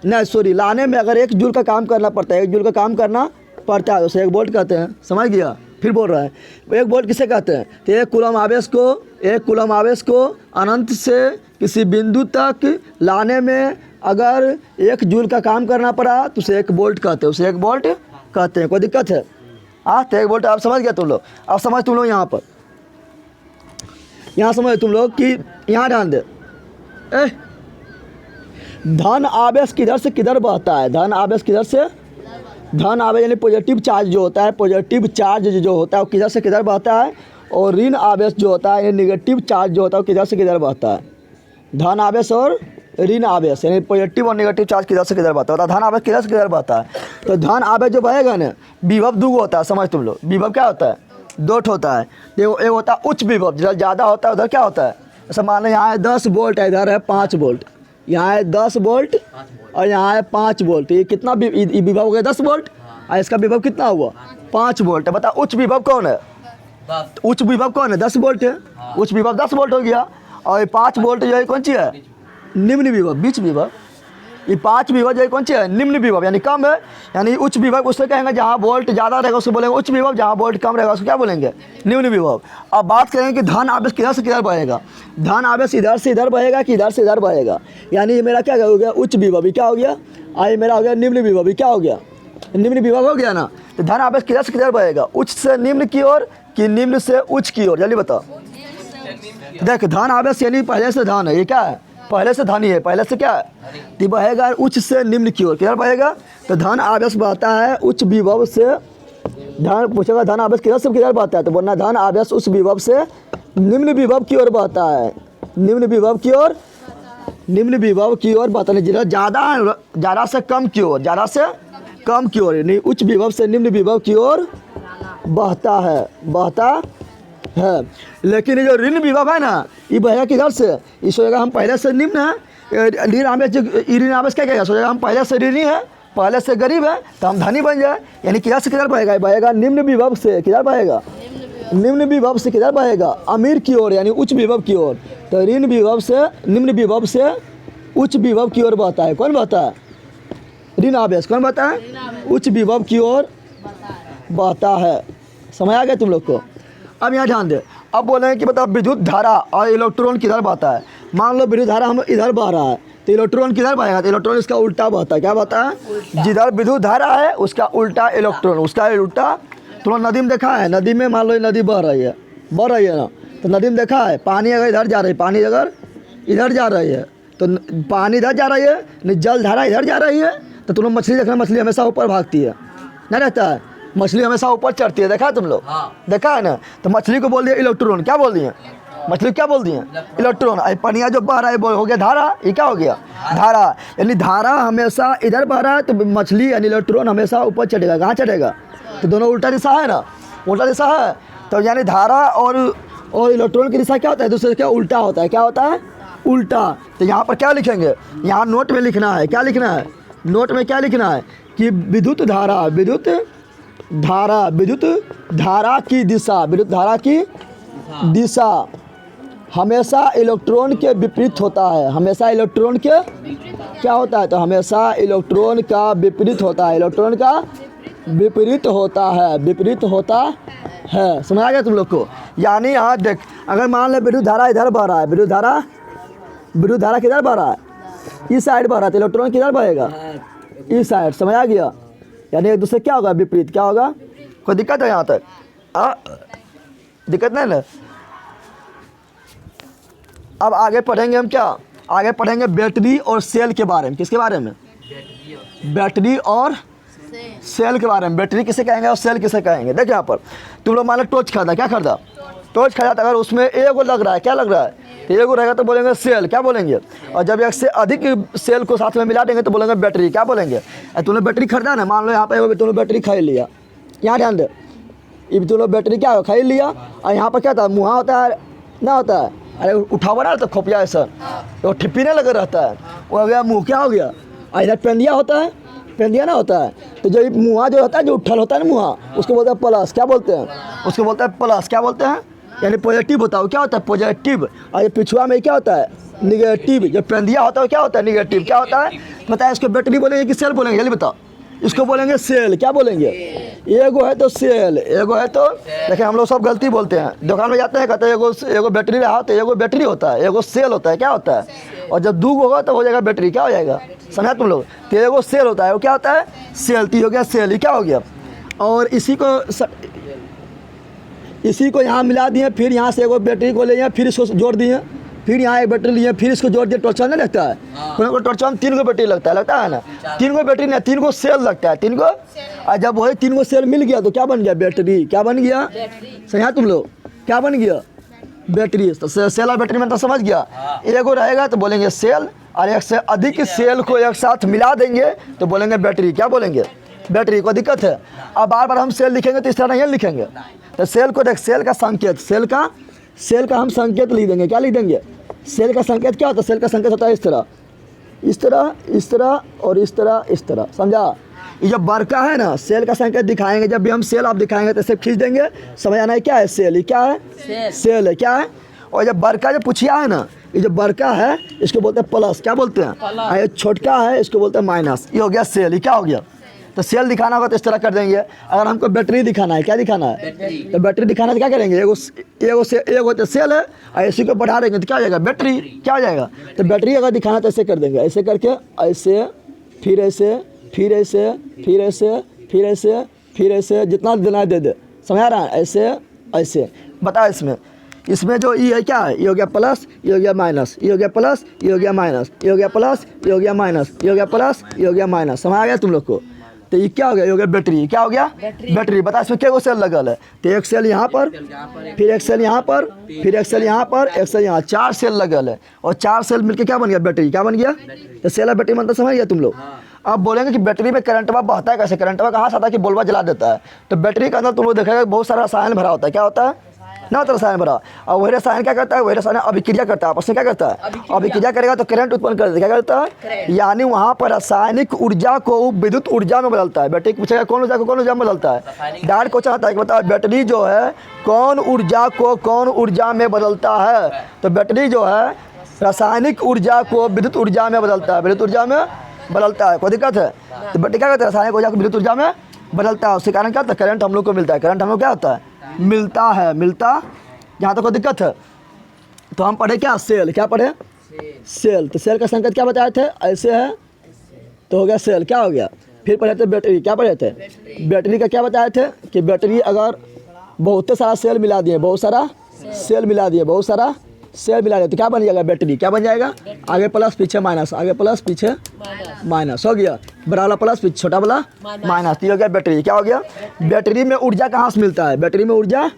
नहीं सॉरी लाने में अगर 1 जूल का काम करना पड़ता है, 1 जूल का काम करना पड़ता है उसे 1 वोल्ट कहते हैं। समझ गया? फिर बोल रहा है 1 वोल्ट किसे कहते हैं? तो 1 कूलोम आवेश को, 1 कूलोम आवेश को अनंत से किसी बिंदु तक लाने में अगर 1 जूल का काम करना पड़ा तो उसे 1 वोल्ट कहते हैं, उसे 1 वोल्ट कहते हैं। कोई दिक्कत है? हाँ, तो 1 वोल्ट आप समझ गया तुम लोग। अब समझ तुम लोग यहाँ पर, यहाँ समझ तुम लोग कि यहाँ ध्यान दे। धन आवेश किधर से किधर बहता है? धन आवेश किधर से? धन आवेश यानी पॉजिटिव चार्ज जो होता है, पॉजिटिव चार्ज जो होता है वो किधर से किधर बहता है। और ऋण आवेश जो होता है यानी नेगेटिव चार्ज जो होता है वो किधर से किधर बहता है। धन आवेश और ऋण आवेश यानी पॉजिटिव और नेगेटिव चार्ज किधर से किधर बहता है। धन आवेश किधर से किधर बहता है? तो धन आवेश जो बहेगा ना, विभव 2 होता है। समझ तुम लोग? विभव क्या होता है? 2 होता है। देखो, एक होता है उच्च विभव, जिधर ज़्यादा होता है उधर क्या होता है? जैसे मान लो यहाँ है 10 वोल्ट है, इधर है 5 वोल्ट, यहाँ है 10 वोल्ट और यहाँ है 5 वोल्ट। ये कितना विभव हो गया? 10 वोल्ट। और इसका विभव कितना हुआ? 5 वोल्ट है। बता उच्च विभव कौन है? उच्च विभव कौन है? 10 वोल्ट है। उच्च विभव 10 वोल्ट हो गया। और ये 5 वोल्ट जो है कौन सी है? निम्न विभव, बीच विभव। ये 5 विभव जो है कौन सी है? निम्न विभव यानी कम है। यानी उच्च विभव उससे कहेंगे जहाँ वोल्ट ज़्यादा रहेगा उसको बोलेंगे उच्च विभव, जहाँ वोल्ट कम रहेगा उसको क्या बोलेंगे? निम्न विभव। अब बात करेंगे कि धन आवेश किधर से किधर बहेगा। धन आवेश इधर से इधर बहेगा कि इधर से इधर बहेगा। यानी ये मेरा क्या हो गया? उच्च विभव। ये क्या हो गया? ये मेरा हो गया निम्न विभव। ये क्या हो गया? निम्न विभव हो गया ना। तो धन आवेश किधर से किधर बहेगा? उच्च से निम्न की ओर कि निम्न से उच्च की ओर? जल्दी बताओ। देख, धन आवेश यानी पहले से धन है। ये क्या है? पहले से धन ही है। पहले से क्या है? तो बहेगा उच्च से निम्न की ओर। किधर बहेगा? तो धन आवेश बहता है उच्च विभव से। धन पूछेगा धन आवेश किधर से किधर बहता है? तो बोलना धन आवेश उस विभव से निम्न विभव की ओर बहता है। निम्न विभव की ओर, निम्न विभव की ओर बहता है। जिधर ज़्यादा से कम की ओर, ज़्यादा से कम की ओर यानी उच्च विभव से निम्न विभव की ओर बहता है, बहता है। लेकिन ये जो ऋण विभव है ना, ये बहेगा किधर से? ये सोचेगा हम पहले से निम्न है। ऋण आवेश, ऋण आवेश क्या कहेगा? सोचेगा हम पहले से ऋणी है, पहले से गरीब है तो हम धनी बन जाए। यानी किधर से किधर बहेगा? बहेगा निम्न विभव से। किधर बहेगा? निम्न विभव से किधर बहेगा? अमीर की ओर यानी उच्च विभव की ओर। तो ऋण विभव से, निम्न विभव से उच्च विभव की ओर बहता है। कौन बहता है? ऋण आवेश। कौन बहता है? उच्च विभव की ओर बहता है। समझ आ गया तुम लोग को? अब यहाँ ध्यान दे। अब बोले कि बताओ विद्युत धारा और इलेक्ट्रॉन किधर बहता है। मान लो विद्युत धारा हम इधर बह रहा है तो इलेक्ट्रॉन किधर बहेगा? तो इलेक्ट्रॉन इसका उल्टा बहता है। क्या बहता है? जिधर विद्युत धारा है उसका उल्टा इलेक्ट्रॉन, उसका उल्टा। तुम लोग नदी में देखा है? नदी में मान लो नदी बह रही है ना, तो नदी में देखा है पानी अगर इधर जा रही है, पानी अगर इधर जा रही है तो पानी इधर जा रही है, नहीं जल धारा इधर जा रही है, तो तुम लोग मछली देखना, मछली हमेशा ऊपर भागती है, नहीं रहता है, मछली हमेशा ऊपर चढ़ती है, देखा है तुम लोग? देखा है ना? तो मछली को बोल दिया इलेक्ट्रॉन, क्या बोल दिए? मछली क्या बोल दिए? इलेक्ट्रॉन। पनिया जो बह रहा है वो हो गया धारा, ये क्या हो गया? धारा। यानी धारा हमेशा इधर बह रहा है तो मछली यानी इलेक्ट्रॉन हमेशा ऊपर चढ़ेगा, कहाँ चढ़ेगा? तो दोनों उल्टा दिशा है ना, उल्टा दिशा है, तो यानी धारा और इलेक्ट्रॉन की दिशा क्या होता है? दूसरे क्या उल्टा होता है, क्या होता है? उल्टा। तो यहाँ पर क्या लिखेंगे? यहाँ नोट में लिखना है, क्या लिखना है? नोट में क्या लिखना है कि विद्युत धारा की दिशा हमेशा इलेक्ट्रॉन के विपरीत होता है, हमेशा इलेक्ट्रॉन के क्या होता है? तो हमेशा इलेक्ट्रॉन का विपरीत होता है, इलेक्ट्रॉन का विपरीत होता है। समझ आ गया तुम लोग को? यानी यहाँ देख, अगर मान ले विद्युत धारा इधर बह रहा है, विद्युत धारा किधर बह रहा है? इस साइड बह रहा है, तो इलेक्ट्रॉन किधर बहेगा? इस साइड। समझ आ गया? यानी एक दूसरे क्या होगा? विपरीत। क्या होगा? कोई दिक्कत है यहाँ तक? दिक्कत नहीं ना? अब आगे पढ़ेंगे हम क्या? आगे पढ़ेंगे बैटरी और सेल के बारे में। किसके बारे में? बैटरी और सेल के बारे में। बैटरी किसे कहेंगे और सेल किसे कहेंगे? देखो यहाँ पर तुम लोग मान लो टॉर्च खरीदा, क्या खरीदा? टॉर्च खरीदा। अगर उसमें एगो लग रहा है, क्या लग रहा है? एगो रहेगा तो बोलेंगे सेल, क्या बोलेंगे? और जब एक से अधिक सेल को साथ में मिला देंगे तो बोलेंगे बैटरी, क्या बोलेंगे? तुमने बैटरी खरीदा ना, मान लो यहाँ पे तुमने बैटरी खरीद लिया, यहाँ ध्यान दे, ये तुम लोग बैटरी क्या खरीद लिया, और यहाँ पर क्या था? मुँहा होता है ना, होता है, अरे उठावा ना तो खोपिया ऐसा, तो ठिप्पीने लगा रहता है, वो हो गया मुँह, क्या हो गया? और इधर पेंदिया होता है, पेंदिया ना होता है, तो जो मुँहा जो होता है, जो उठल होता है ना मुँहा, उसको बोलते हैं प्लस, क्या बोलते हैं? उसको बोलते हैं प्लस, क्या बोलते हैं? यानी पॉजिटिव होता है, क्या होता है? पॉजिटिव। और ये पिछुआ में क्या होता है? निगेटिव। जो पेंदिया होता है क्या होता है? निगेटिव। क्या होता है बताया? इसको बैटरी बोलेंगे कि सेल बोलेंगे? जल्दी बताओ। इसको बोलेंगे सेल, क्या बोलेंगे? एगो है तो सेल, एगो है तो देखिए हम लोग सब गलती बोलते हैं, दुकान में जाते हैं कहते हैं एगो बैटरी रहा तो एगो बैटरी होता है, एगो सेल होता है, क्या होता है? और जब दो होगा तो हो जाएगा बैटरी, क्या हो जाएगा? समझा तुम लोग? तो एगो सेल होता है, वो क्या होता है? सेल। तो हो गया सेल, ये क्या हो गया? और इसी को यहाँ मिला दिए, फिर यहाँ से एगो बैटरी को ले जाए, फिर इसको जोड़ दिए, फिर यहाँ एक बैटरी लिए, फिर इसको जोड़ दिए। टॉर्च नहीं लगता है? कोई टॉर्च में 3 गो बैटरी लगता है ना? 3 गो बैटरी नहीं, 3 गो सेल लगता है, 3 गो। और जब वही 3 गो सेल मिल गया तो क्या बन गया? बैटरी। क्या बन गया? समझा तुम लोग? क्या बन गया? बैटरी। तो सेल और बैटरी में तो समझ गया। एगो रहेगा तो बोलेंगे सेल, और एक से अधिक सेल को एक साथ मिला देंगे तो बोलेंगे बैटरी, क्या बोलेंगे? बैटरी। को दिक्कत है? अब बार बार हम सेल लिखेंगे तो इस तरह नहीं लिखेंगे। तो सेल को देख, सेल का संकेत, सेल का हम संकेत लिख देंगे, क्या लिख देंगे? सेल का संकेत क्या होता है? सेल का संकेत होता है इस तरह, इस तरह, इस तरह और इस तरह, इस तरह। समझा? ये जब बड़का है ना, सेल का संकेत दिखाएंगे, जब भी हम सेल आप दिखाएंगे तो ऐसे खींच देंगे, समझ आना है क्या है सेल? ये क्या है? सेल है, क्या है? और जब बड़का जो पूछिया है ना, ये जो बड़का है इसको बोलते हैं प्लस, क्या बोलते हैं? और ये छोटका है इसको बोलते हैं माइनस। ये हो गया सेल, ये क्या हो गया? तो सेल दिखाना होगा तो इस तरह कर देंगे। अगर हमको बैटरी दिखाना है, क्या दिखाना है? तो बैटरी दिखाना है तो क्या करेंगे? एगो तो सेल है, और इसी को बढ़ा देंगे तो क्या हो जाएगा? बैटरी। क्या हो जाएगा? तो बैटरी अगर दिखाना है तो ऐसे कर देंगे, ऐसे करके, ऐसे, फिर ऐसे, फिर ऐसे, फिर ऐसे, फिर ऐसे, फिर ऐसे, जितना देना दे दे। समझ आ रहा है? ऐसे ऐसे। बताओ इसमें जो ई है क्या है? ये हो गया प्लस, ये हो गया माइनस, ये हो गया प्लस, ये हो गया माइनस, ये हो गया प्लस, ये हो गया माइनस, ये हो गया प्लस, ये हो गया माइनस। समझ आ गया तुम लोग को? तो ये क्या हो गया? ये हो गया बैटरी। क्या हो गया? बैटरी। बता इसमें क्या सेल लगल है? तो एक सेल यहाँ पर, फिर एक सेल यहाँ पर, फिर एक सेल यहाँ पर, एक सेल यहाँ, 4 सेल लगल है, और 4 सेल मिलके क्या बन गया? बैटरी। क्या बन गया? तो सेल और बैटरी मतलब समझ गया तुम लोग? अब बोलेंगे कि बैटरी में करंटवा बहता है कैसे? करंटवा कहाँ से आता है कि बोलवा जला देता है? तो बैटरी के अंदर तुम लोग देखेगा बहुत सारा रसायन भरा होता है, क्या होता है? ना तो रसायन भरा, और वही रसायन क्या करता है? वही रसायन अभिक्रिया करता है, आपस में क्या करता है? अभिक्रिया करेगा तो करंट उत्पन्न कर देता है, क्या करता है? यानी वहाँ पर रासायनिक ऊर्जा को विद्युत ऊर्जा में बदलता है। बैटरी पूछेगा कौन ऊर्जा को कौन ऊर्जा में बदलता है? डायरेक्ट क्वेश्चन आता है कि बताओ बैटरी जो है कौन ऊर्जा को कौन ऊर्जा में बदलता है? तो बैटरी जो है रासायनिक ऊर्जा को विद्युत ऊर्जा में बदलता है, विद्युत ऊर्जा में बदलता है। कोई दिक्कत है? तो बैटरी क्या करता है? रासायनिक ऊर्जा को विद्युत ऊर्जा में बदलता है। उसके कारण क्या होता है? करंट हम लोग को मिलता है। करंट हम लोग क्या होता है? मिलता है, मिलता। यहाँ तो कोई दिक्कत है? तो हम पढ़े क्या? सेल। क्या पढ़े? सेल। तो सेल का संकेत क्या बताए थे? ऐसे है तो हो गया सेल। क्या हो गया? फिर पढ़े थे बैटरी। क्या पढ़े थे? बैटरी का क्या बताए थे कि बैटरी अगर बहुत सारा सेल मिला दिए, बहुत सारा सेल मिला दिए, बहुत सारा सेल मिला दे तो क्या बन जाएगा बैटरी, क्या बन जाएगा, आगे प्लस पीछे माइनस, आगे प्लस पीछे माइनस हो गया, बड़ा वाला प्लस पीछे छोटा वाला माइनस, ये हो गया बैटरी। क्या हो गया, बैटरी में ऊर्जा कहाँ से मिलता है, बैटरी में ऊर्जा,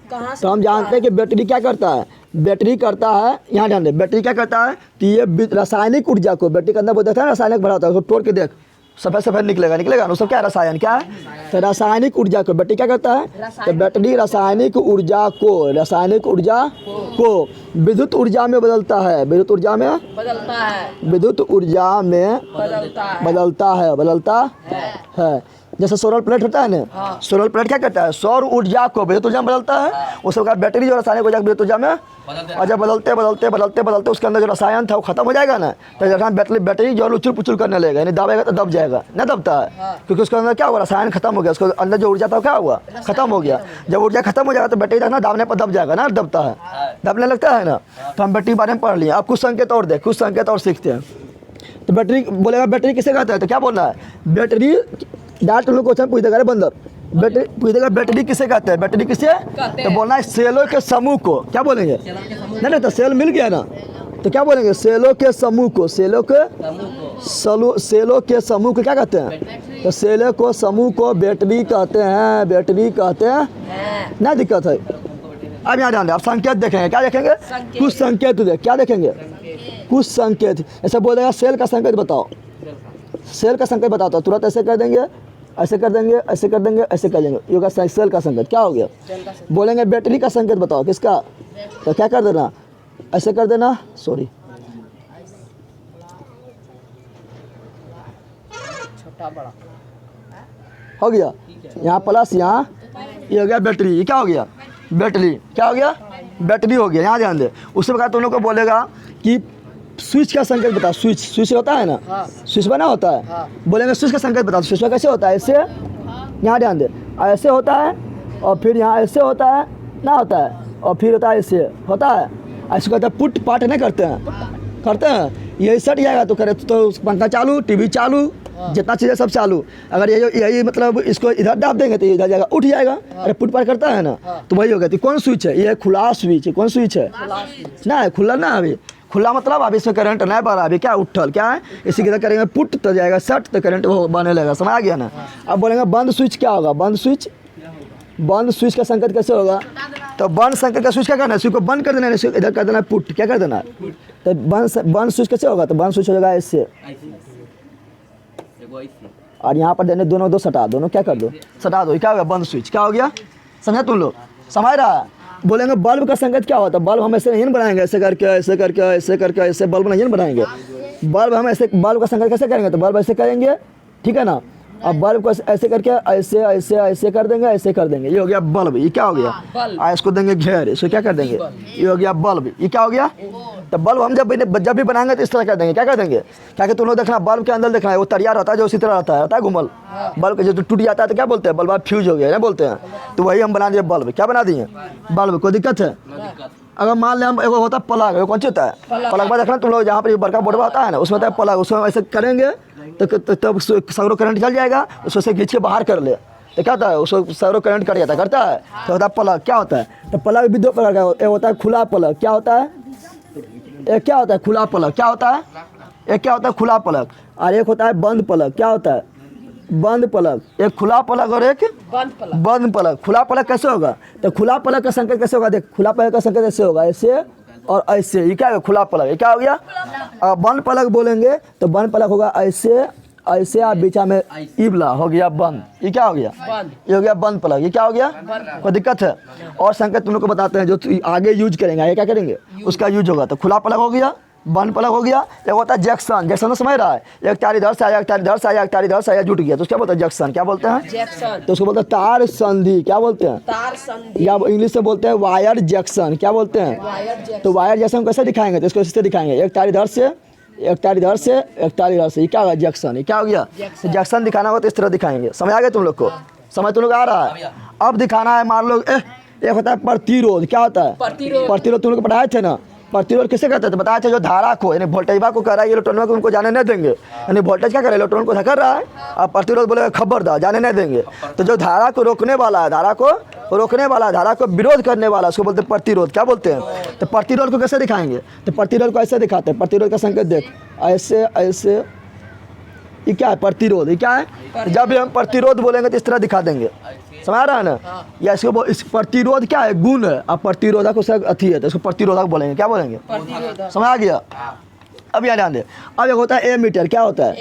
तो हम जानते हैं कि बैटरी क्या करता है, बैटरी करता है, यहाँ ध्यान दे, बैटरी क्या करता है, तो ये रासायनिक ऊर्जा को, बैटरी के अंदर बोलते हैं रासायनिक भरा होता है, उसको तोड़ के देख सफेद सफेद निकलेगा, निकलेगा ना, सब क्या रसायन, क्या है, तो रासायनिक ऊर्जा को बैटरी क्या करता है, तो बैटरी रासायनिक ऊर्जा को विद्युत ऊर्जा में बदलता है, विद्युत ऊर्जा में बदलता है, विद्युत ऊर्जा में बदलता है। जैसे सोलर प्लेट होता है ना, सोलर प्लेट क्या करता है, सौर ऊर्जा को विद्युत ऊर्जा में बदलता है, उसके बाद बैटरी जो रासायनिक ऊर्जा विद्युत ऊर्जा में, और जब बदलते उसके अंदर जो रसायन था वो खत्म हो जाएगा ना, तो जहाँ बैटरी जो उछल पुछल करने लगेगा, यानी दबेगा तो दब जाएगा, ना दबता है, क्योंकि उसके अंदर क्या हुआ, रसायन खत्म हो गया, उसके अंदर जो ऊर्जा था क्या हुआ, खत्म हो गया। जब ऊर्जा खत्म हो जाएगा तो बैटरी देखना दाबने पर दब जाएगा ना, दबता है, दबने लगता है ना। तो हम बैटरी के बारे में पढ़ लिए, अब कुछ संकेत और कुछ संकेत और सीखते हैं। तो बैटरी बोलेगा, बैटरी किसे कहता है, तो क्या बोलना है, बैटरी डाट लोग क्वेश्चन पूछ देगा, बंदर बैटरी पूछ देगा, बैटरी किसे कहते हैं, बैटरी किसे, तो बोलना है सेलों के समूह को, क्या बोलेंगे, नहीं तो सेल मिल गया ना, तो क्या बोलेंगे, सेलों के समूह को, सेलों के समूह को क्या कहते हैं, तो सेलों को समूह को बैटरी कहते हैं, ना दिक्कत है। अब यहाँ ध्यान दे, आप संकेत देखेंगे, क्या देखेंगे, कुछ संकेत देख, क्या देखेंगे, कुछ संकेत, ऐसे बोलेगा सेल का संकेत बताओ, सेल का संकेत बताओ, तो तुरंत ऐसे कर देंगे, ऐसे कर देंगे, ऐसे कर देंगे, ऐसे कर देंगे, ये होगा सेल का संकेत। क्या हो गया, बोलेंगे बैटरी का संकेत बताओ, किसका, तो क्या कर देना, ऐसे कर देना, सॉरी, छोटा बड़ा हो गया, यहाँ प्लस, यहाँ ये हो गया बैटरी, ये क्या हो गया, बैटरी, क्या हो गया, बैटरी हो गया। यहाँ ध्यान दे, उसके बाद तुम लोग को बोलेगा कि स्विच का संकेत बताओ, स्विच होता है ना, स्विच बना होता है, बोलेंगे स्विच का संकेत बताओ, स्विच कैसे होता है, ऐसे, यहाँ ध्यान दे, ऐसे होता है, और फिर यहाँ ऐसे होता है ना, होता है, और फिर होता है ऐसे, होता है, ऐसे कहते हैं पुट पाट नहीं करते हैं, यही सट जाएगा तो करे तो पंखा चालू, टीवी चालू, जितना चीज़ें सब चालू, अगर यही मतलब इसको इधर दाब देंगे तो इधर जाएगा, उठ जाएगा, अरे पुट पाट करता है ना, तो वही हो गया। तो कौन स्विच है, ये खुला स्विच है, कौन स्विच है, ना है खुला, ना अभी खुला मतलब अभी इसमें करंट नहीं बढ़ रहा, अभी क्या उठल, क्या है, इसी की तरह करेंगे पुट तो जाएगा सट, तो करंट वो बने लगेगा, समझ आ गया ना। अब बोलेंगे बंद स्विच क्या होगा, बंद स्विच का संकेत कैसे होगा, तो बंद संकेत का स्विच क्या करना है, स्विच को बंद कर देना है, इधर कर देना है पुट, क्या कर देना है, तो बंद स्विच कैसे होगा, तो बंद स्विच हो जाएगा ऐसे, और यहाँ पर देने दोनों सटा, दोनों क्या कर दो, सटा दो, क्या हो गया, बंद स्विच, क्या हो गया, समझा तुम लोग, समझ रहा है। बोलेंगे बल्ब का संकेत क्या होता है, बल्ब हम ऐसे नहीं बनाएंगे, ऐसे करके ऐसे करके ऐसे करके ऐसे बल्ब नहीं बनाएंगे, बल्ब हम ऐसे, बल्ब का संकेत कैसे करेंगे, तो बल्ब ऐसे करेंगे, ठीक है ना, अब बल्ब को ऐसे करके ऐसे ऐसे ऐसे कर देंगे, ऐसे कर देंगे, ये हो गया बल्ब, ये क्या हो गया, इसको देंगे घेर, इसको क्या कर देंगे, ये हो गया बल्ब, ये क्या हो गया, तो बल्ब हम जब भी बनाएंगे तो इस तरह कर देंगे, क्या कर देंगे, क्या कि तुम लोग देखना बल्ब के अंदर देखना है, वो तैयार रहता है जो उसी तरह रहता है घुमल, बल्ब के जो टूट जाता है तो क्या बोलते हैं, बल्ब फ्यूज हो गया ना बोलते हैं, तो वही हम बना दिए बल्ब, क्या बना दिए बल्ब, कोई दिक्कत है। अगर मान लें हम, एगो होता है पलक, कौन सी होता है पलक, में देखना तुम लोग जहाँ पर बड़का बोर्ड होता है ना, उसमें होता है पलक, उसमें ऐसे करेंगे तो तब सगरो करंट चल जाएगा, उसको से खींच के बाहर कर ले, तो क्या होता है, उसको सगरो करंट कट जाता है, करता है, तो होता है पलक, क्या होता है, तो पलक भी दो प्रकार का, एक होता है खुला पलक, क्या होता है, एक क्या होता है खुला पलक, क्या होता है, एक क्या होता है खुला पलक, और एक होता है बंद पलक, क्या होता है, बंद पलक, एक खुला पलक और एक बंद पलक। खुला पलक कैसे होगा, तो खुला पलक का संकेत कैसे होगा, देख खुला पलक का संकेत ऐसे होगा, ऐसे और ऐसे, ये क्या है खुला पलक, ये क्या हो गया, और बंद पलक बोलेंगे तो बंद पलक होगा ऐसे ऐसे, आप बीचा में इबला हो गया बंद, ये क्या हो गया, ये हो गया बंद पलक, ये क्या हो गया, कोई दिक्कत है। और संकेत तुम लोग को बताते हैं जो आगे यूज करेंगे, आगे क्या करेंगे उसका यूज होगा, तो खुला पलक हो गया, बंद पलक हो गया, एक होता है जंक्शन, जंक्शन समझ रहा है, एक तार इधर से आया, एक तार इधर से आया, एक तार इधर से आया, जुट गया, तो क्या बोलते हैं जंक्शन, क्या बोलते हैं, तो उसको बोलते हैं तार संधि, क्या बोलते हैं, तार संधि, या इंग्लिश में बोलते हैं वायर जंक्शन, क्या बोलते हैं, तो वायर जंक्शन कैसे दिखाएंगे, तो इसको इससे दिखाएंगे, एक तार इधर से, एक तार इधर से, एक तार इधर से, ये क्या होगा जंक्शन, ये क्या हो गया, जंक्शन दिखाना होगा तो इस तरह दिखाएंगे, समझ आ गया तुम लोग को, समझ तुम लोग आ रहा है। अब दिखाना है, मान लो एक होता है प्रतिरोध, क्या होता है, प्रतिरोध तुम लोग पढ़ाए थे ना, प्रतिरोध किसे कहते थे, बताया था जो धारा को, यानी वोल्टेजवा को कर रहा है, इलेक्ट्रॉन को उनको जाने नहीं देंगे, यानी वोल्टेज क्या कर रहा है, इलेक्ट्रॉन को धक्का रहा है, और प्रतिरोध बोलेगा खबरदार जाने नहीं देंगे, तो जो धारा को रोकने वाला है, धारा को रोकने वाला, धारा को विरोध करने वाला, उसको बोलते हैं प्रतिरोध, क्या बोलते हैं, तो प्रतिरोध को कैसे दिखाएंगे? तो प्रतिरोध को ऐसे दिखाते हैं, प्रतिरोध का संकेत देख, ऐसे ऐसे, ये क्या है? प्रतिरोध। ये क्या है? जब भी हम प्रतिरोध बोलेंगे तो इस तरह दिखा देंगे, समझ आ रहा है ना? या इसको इस प्रतिरोध क्या है? गुण है। अब प्रतिरोधक उसका अथी है तो इसको प्रतिरोधक बोलेंगे, क्या बोलेंगे? प्रतिरोधक। समझ आ गया? अब यहाँ ध्यान दे, अब एक होता है एमीटर। क्या होता है?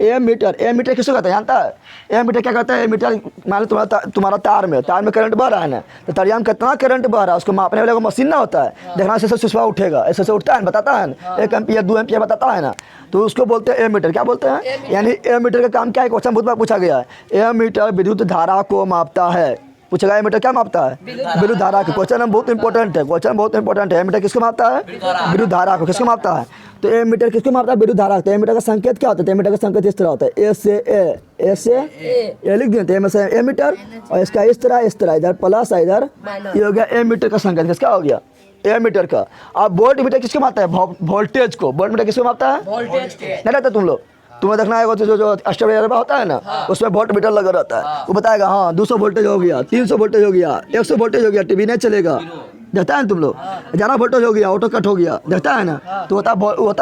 एमीटर। एमीटर किसको कहता है जानता है? एमीटर क्या कहता है? एमीटर मान लो तुम्हारा तार में करंट बह रहा है ना, तो तारिया में कितना करंट बह रहा है उसको मापने वाले को मशीन ना होता है, देखना से सुसवा उठेगा, ऐसे से उठता है ना, बताता है ना, 1 एम्पियर 2 एम्पियर बताता है ना, तो उसको बोलते हैं एमीटर। क्या बोलते हैं? यानी एमीटर का काम क्या है? क्वेश्चन बहुत बार पूछा गया है। एमीटर विद्युत धारा को मापता है। पूछेगा एमीटर क्या मापता है? विद्युत धारा को। क्वेश्चन बहुत इंपॉर्टेंट है, क्वेश्चन बहुत इंपॉर्टेंट है। एमीटर किसको मापता है? विद्युत धारा को। किसको मापता है? तो एमीटर किसको मापता है? विद्युत धारा। तो एमीटर का संकेत क्या होता है? एमीटर का संकेत इस तरह होता है, ए से ए, ए से ए लिख देते हैं एमीटर, और इसका इस तरह, इधर प्लस इधर, ये हो गया एमीटर का संकेत। किसका हो गया? एमीटर का। अब वोल्ट मीटर किसको मापता है? वोल्टेज को। वोल्ट मीटर किसको मापता है? वोल्टेज के। नहीं रहता तुम लोग, तुम्हें देखना है जो अस्टेबल होता है ना, उसमें वोल्ट मीटर लगा रहता है, वो बताएगा हाँ 200 वोल्टेज हो गया, 300 वोल्टेज हो गया, 100 वोल्टेज हो गया, टीवी नहीं चलेगा, देखता है ना तुम लोग, ज़्यादा वोल्टेज हो गया, ऑटो कट हो गया, देखता है ना, तो होता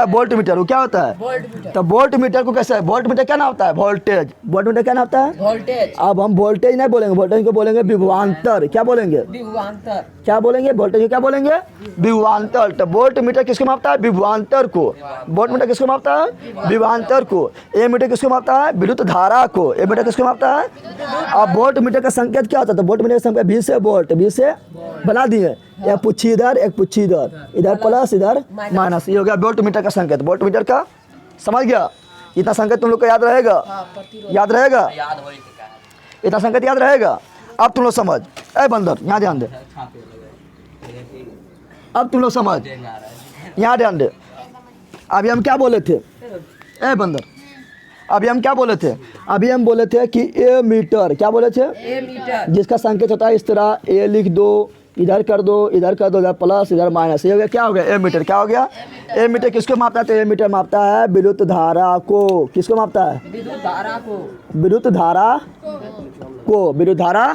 है वोल्ट मीटर। वो क्या होता है? तो वोल्ट मीटर को कैसे है? वोल्ट मीटर क्या नापता है? वोल्टेज। वोल्ट मीटर क्या नापता है? वोल्टेज। अब हम वोल्टेज नहीं बोलेंगे, वोल्टेज को बोलेंगे विभवांतर। क्या बोलेंगे? विभवांतर। क्या बोलेंगे? वोल्टेज को क्या बोलेंगे? विभवांतर। तो वोल्ट मीटर किसको मापता है? विभवांतर को। वोल्ट मीटर किसको मापता है? विभवांतर को। ए मीटर किसको मापता है? विद्युत धारा को। ए मीटर किसको मापता है? अब वोल्ट मीटर का संकेत क्या होता है? तो वोल्ट मीटर का संकेत 20 से वोल्ट, 20 से बना दिए, एक पुच्छी इधर, एक पुच्छी इधर, इधर प्लस इधर माइनस, ये हो गया वोल्ट मीटर का संकेत। वोल्ट मीटर का समझ गया? इतना संकेत तुम लोग को याद रहेगा? याद रहेगा? इतना संकेत याद रहेगा? अब तुम लोग समझ, ए बंदर यहाँ ध्यान दे, अब तुम लोग समझ, यहाँ ध्यान दे। अभी हम क्या बोले थे? ए बंदर, अभी हम क्या बोले थे? अभी हम बोले थे कि ए मीटर, क्या बोले थे? ए मीटर। जिसका संकेत होता है इस तरह, ए लिख दो, इधर कर दो, इधर कर दो, इधर प्लस इधर माइनस, ये हो गया। क्या हो गया? ए मीटर। क्या हो गया? ए मीटर किसको मापता है? तो ए मीटर मापता है विद्युत धारा को। किसको मापता है? विद्युत धारा को। विद्युत धारा को। विद्युत धारा।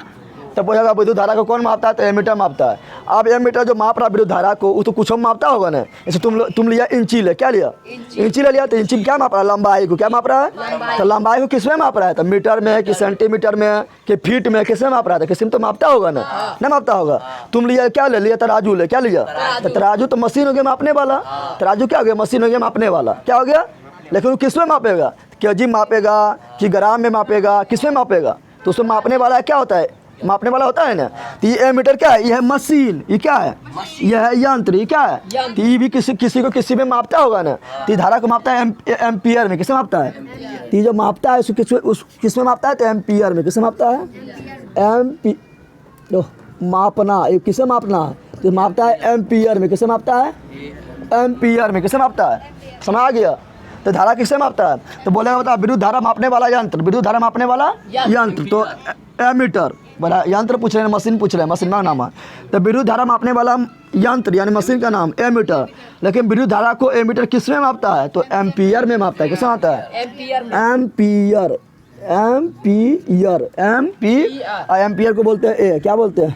तब बोलेगा विद्युत धारा को कौन मापता है? तो एमीटर मापता है। अब एमीटर जो माप रहा है विद्युत धारा को, वो तो कुछ हम मापता होगा ना। जैसे तुम लिया इंची ले, क्या लिया? इंची ले लिया, तो इंची में क्या माप रहा है? लंबाई को। क्या माप रहा है? तो लंबाई को किस में माप रहा है? तो मीटर में कि सेंटीमीटर में कि फीट में, किस में माप रहा है? तो किसी में तो मापता होगा ना, नहीं मापता होगा। तुम लिया क्या ले लिया? तराजू ले, क्या लिया? तो तराजू तो मशीन हो गया मापने वाला। तराजू क्या हो गया? मशीन हो गया मापने वाला। क्या हो गया? लेकिन वो किस में मापेगा? केजी मापेगा कि ग्राम में मापेगा? किस में मापेगा? तो उसमें मापने वाला क्या होता है? मापने वाला होता है ना। तो ये एमीटर क्या है? ये है मशीन। ये क्या है? यह है यंत्र। ये क्या है? तो ये भी किसी को किसी में मापता होगा ना। तो धारा को मापता है एम्पियर में। किसमें मापता है? तो ये जो मापता है उसको किसमें मापता है? तो एम्पियर में। किसमें मापता है? मापना, ये किसे मापना है? तो मापता है एम्पियर में। किसे मापता है? एम्पियर में। किसे मापता है? समझ आ गया? तो धारा किससे मापता है? तो बोलेगा बता विद्युत धारा मापने वाला यंत्र। विद्युत धारा मापने वाला यंत्र, तो एमीटर। बड़ा यंत्र पूछ रहे हैं, मशीन पूछ रहे हैं, मशीन का नाम है। तो विद्युत धारा मापने वाला यंत्र यानी मशीन का नाम एमीटर। लेकिन विद्युत धारा को एमीटर किस में मापता है? तो एम्पियर में मापता है। किसमें मापता है? एम्पियर में। एम्पियर। एम्पियर को बोलते हैं ए। क्या बोलते हैं?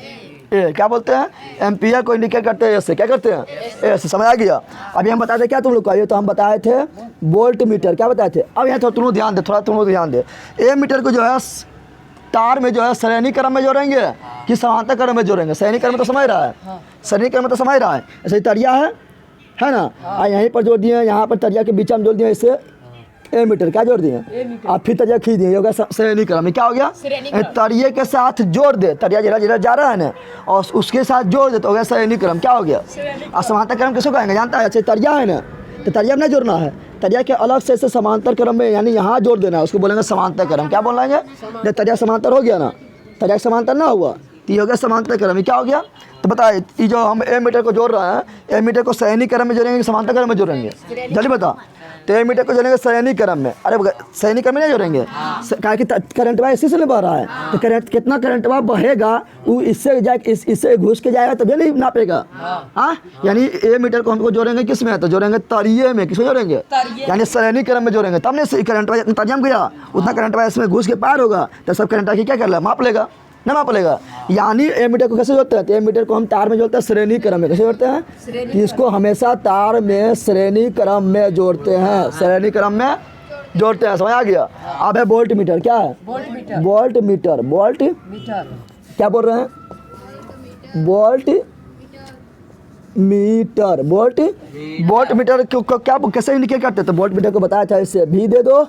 ए। क्या बोलते हैं? एम्पियर को इंडिकेट करते हैं ऐसे। क्या करते हैं? ऐसे। समझ आ गया? अभी हम बताते क्या तुम लोग को? ये तो हम बताए थे वोल्ट मीटर। क्या बताए थे? अब यहाँ थोड़ा तुम लोग ध्यान दे, थोड़ा तुम लोग ध्यान दे। ए मीटर को जो है तार में जो है श्रेणी क्रम में जोड़ेंगे कि समांतर क्रम में जोड़ेंगे? श्रेणी क्रम में तो समझ रहा है, श्रेणी क्रम में तो समझ रहा है। ऐसे तरिया है ना, यहीं पर जोड़ दिए, यहाँ पर तरिया के बीच में जोड़ दिए, इससे ए मीटर क्या जोड़ दिए, आप फिर तरिया खींच दिए, होगा श्रेणी क्रम। क्या हो गया? तरिये के साथ जोड़ दे, तरिया जरा जा रहा है ना, और उसके साथ जोड़ दे तो हो गया श्रेणी क्रम। क्या हो गया? और समांतर क्रम किसको कहेंगे जानता है? अच्छा तरिया है ना, तो तरिया में नहीं जोड़ना है, तरिया के अलग से समांतर क्रम में यानी यहाँ जोड़ देना है, उसको बोलेंगे समांतर क्रम। क्या बोलेंगे? जब तरिया समांतर हो गया ना, तरिया समांतर ना हुआ तो ये हो गया समांतर क्रम। क्या हो गया? तो बताए ये जो हम ए मीटर को जोड़ रहे हैं, ए मीटर को श्रेणी क्रम में जोड़ेंगे कि समांतर क्रम में जोड़ेंगे? जल्दी बता। तो ए मीटर को जोड़ेंगे श्रेणी क्रम में। अरे श्रेणी क्रम में नहीं जोड़ेंगे, कहा कि करंट वाला इसी से बह रहा है, तो करंट कितना करंट वाला बहेगा वो इससे जाए इससे घुस के जाएगा तभी नहीं नापेगा। हाँ, यानी ए मीटर को हमको जोड़ेंगे किस में? तो जोड़ेंगे तरिये में। किसमें जोड़ेंगे? यानी श्रेणी क्रम में जोड़ेंगे, तब नहीं करंट वाला तरिया में गया उतना करंट वाला इसमें घुस के पार होगा, तो सब करंट की क्या कर लेगा? माप लेगा। ना माप लेगा। यानी एमीटर को कैसे जोड़ते हैं, तो एमीटर को हम तार में जोड़ते हैं श्रेणी क्रम में। कैसे जोड़ते हैं, कि इसको हमेशा तार में श्रेणी क्रम में जोड़ते हैं, श्रेणी क्रम में जोड़ते हैं। समझ आ गया। अब है वोल्ट मीटर। क्या है, volt meter. Volt meter. Volt meter. क्या बोल रहे हैं, वोल्ट मीटर। वोल्ट मीटर को क्या कैसे इंडिकेट करते हैं, तो वोल्ट मीटर को बताया था इससे भी दे दो,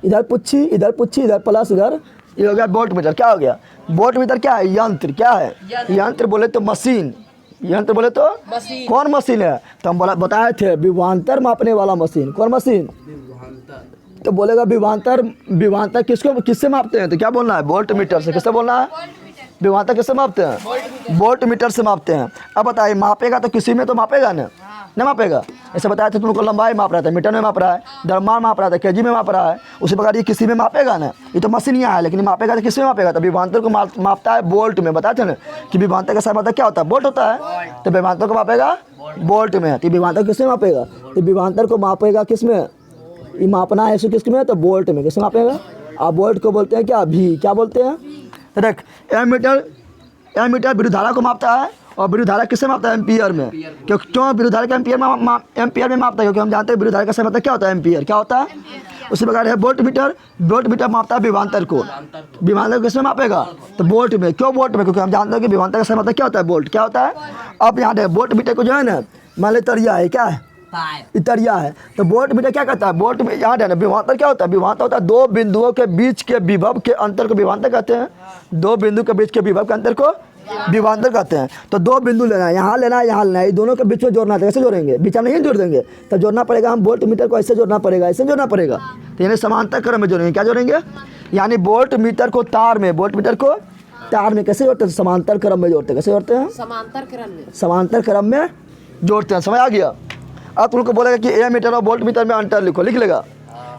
इधर पुच्छी इधर प्लस इधर, ये हो गया वोल्ट मीटर। क्या हो गया, वोल्ट मीटर क्या है, यंत्र। क्या है, यंत्र बोले तो मशीन, यंत्र बोले तो मशीन। कौन मशीन है, तो हम बताए थे विभवांतर मापने वाला मशीन। कौन मशीन, तो बोलेगा विभवांतर किससे मापते हैं, तो क्या बोलना है, वोल्ट मीटर से। किससे बोलना है, विभवांतर किससे मापते हैं, वोल्ट मीटर से मापते हैं। अब बताइए मापेगा तो किसी में तो मापेगा ना, नहीं मापेगा। ऐसे बताया था तुमको, लंबाई माप रहा था मीटर में माप रहा है, द्रव्यमान माप रहा था केजी में माप रहा है, उसी प्रकार ये किसी में मापेगा ना। ये तो मशीन यहाँ है, लेकिन मापेगा तो किस में मापेगा, तो विभवांतर को मापता है वोल्ट में। बताते हैं ना कि विभवांतर का मतलब क्या होता है, वोल्ट होता है, तो विभवांतर को मापेगा वोल्ट में। तो विभवांतर किस में मापेगा, तो विभवांतर को मापेगा किस में, ये मापना है किस में, तो वोल्ट में। किसमें मापेगा, आप वोल्ट को बोलते हैं क्या, भी। क्या बोलते हैं, तो देख एमीटर विद्युत धारा को मापता है, और विद्युत धारा किससे मापता है, एम्पियर में। क्यों विद्युत धारा का एम्पियर में मापता है, क्योंकि हम जानते हैं विद्युत धारा का मतलब क्या होता है, एम्पियर। क्या होता है, उसी प्रकार है वोल्ट मीटर मापता है विभवांतर को। विभवांतर को किसमें मापेगा, तो वोल्ट में। क्यों वोल्ट में, क्योंकि हम जानते हैं कि विभवांतर का मतलब क्या होता है, वोल्ट। क्या होता है, अब यहाँ देखो वोल्ट मीटर को जो है ना, मान लो तरिया है, क्या है, इतरिया है, तो वोल्ट मीटर क्या करता है, वोल्ट में यहाँ है विभवांतर क्या होता है, विभवांतर होता है दो बिंदुओं के बीच के विभव के अंतर को विभवांतर कहते हैं। दो बिंदु के बीच के विभव के अंतर को विभवांतर कहते हैं। तो दो बिंदु लेना है, यहाँ लेना है, यहाँ लेना है, ये दोनों के बीच में जोड़ना है। कैसे जोड़ेंगे, बीच में नहीं जोड़ देंगे, तो जोड़ना पड़ेगा, हम वोल्ट मीटर को ऐसे जोड़ना पड़ेगा, ऐसे जोड़ना पड़ेगा। तो यानी समांतर क्रम में जोड़ेंगे। क्या जोड़ेंगे, यानी वोल्ट मीटर को तार में, वोल्ट मीटर को तार में कैसे जोड़ते हैं, समांतर क्रम में जोड़ते हैं। कैसे जोड़ते हैं, समांतर क्रम में, समांतर क्रम में जोड़ते हैं। समझ आ गया। अब तुमको बोलेगा कि ए मीटर और वोल्ट मीटर में अंतर लिखो, लिख लेगा।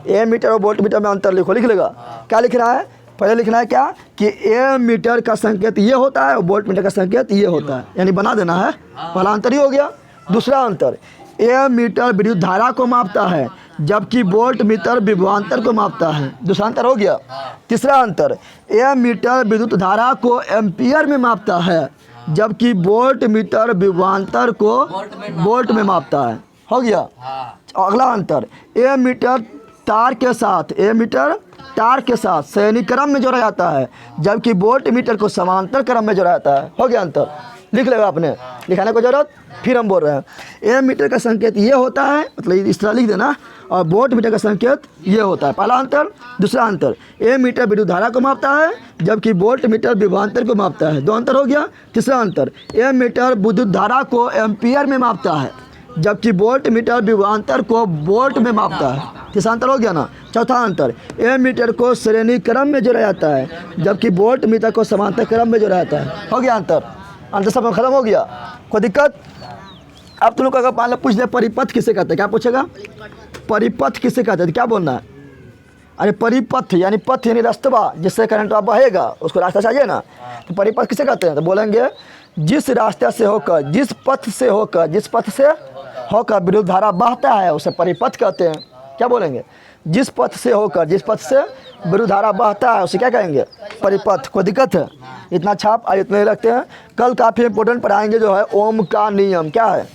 ए मीटर और वोल्ट मीटर में अंतर लिखो, लिख लेगा। क्या लिखना है, पहले लिखना है क्या, कि ए मीटर का संकेत ये होता है और वोल्ट मीटर का संकेत ये होता है, यानी बना देना है। पहला अंतर ही हो गया। दूसरा अंतर, ए मीटर विद्युत धारा को मापता है, जबकि वोल्ट मीटर विभवांतर को मापता है। दूसरा अंतर हो गया। तीसरा अंतर, ए मीटर विद्युत धारा को एम्पियर में मापता है, जबकि वोल्ट मीटर विभवांतर को वोल्ट में मापता है। हो गया। अगला अंतर, ए मीटर तार के साथ श्रेणी क्रम में जोड़ा जाता है, जबकि वोल्ट मीटर को समांतर क्रम में जोड़ा जाता है। हो गया अंतर, लिख लेगा आपने, लिखाने को जरूरत। फिर हम बोल रहे हैं ए मीटर का संकेत ये होता है, मतलब इस तरह लिख देना, और वोल्ट मीटर का संकेत ये होता है। पहला अंतर। दूसरा अंतर, ए मीटर विद्युत धारा को मापता है, जबकि वोल्ट मीटर विभवांतर को मापता है। दो अंतर हो गया। तीसरा अंतर, ए मीटर विद्युत धारा को एम्पियर में मापता है, जबकि वोल्ट मीटर विभवांतर को वोल्ट में मापता है। तीसरा अंतर हो गया ना। चौथा अंतर, ए मीटर को श्रेणी क्रम में जोड़ा जाता है, जबकि वोल्ट मीटर को समांतर क्रम में जोड़ा जाता है। हो गया अंतर, अंतर सब खत्म हो गया। कोई दिक्कत। अब तुम लोग अगर मान लो पूछ दे परिपथ किसे कहते हैं, क्या पूछेगा, परिपथ किसे कहते हैं, क्या बोलना है, अरे परिपथ यानी पथ यानी रास्ता, जिससे करंट बहेगा उसको रास्ता चाहिए ना, तो परिपथ किसे कहते हैं, तो बोलेंगे जिस रास्ते से होकर, जिस पथ से होकर विद्युत धारा बहता है उसे परिपथ कहते हैं। क्या बोलेंगे, जिस पथ से विद्युत धारा बहता है उसे क्या कहेंगे, परिपथ। कोई दिक्कत है, इतना छाप आज इतने रखते हैं। कल काफ़ी इंपॉर्टेंट पढ़ाएंगे जो है ओम का नियम। क्या है,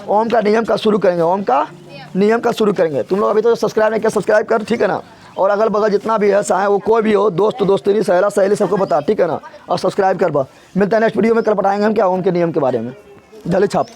ओम का नियम का शुरू करेंगे, ओम का नियम का शुरू करेंगे। तुम लोग अभी तो सब्सक्राइब नहीं किया, सब्सक्राइब कर, ठीक है ना। और अगल बगल जितना भी है चाहे वो कोई भी हो, दोस्ती सहेला सहेली सबको बता, ठीक है ना, और सब्सक्राइब कर बा। मिलता है नेक्स्ट वीडियो में, कल पढ़ाएंगे हम क्या ओम के नियम के बारे में। जल्दी छाप।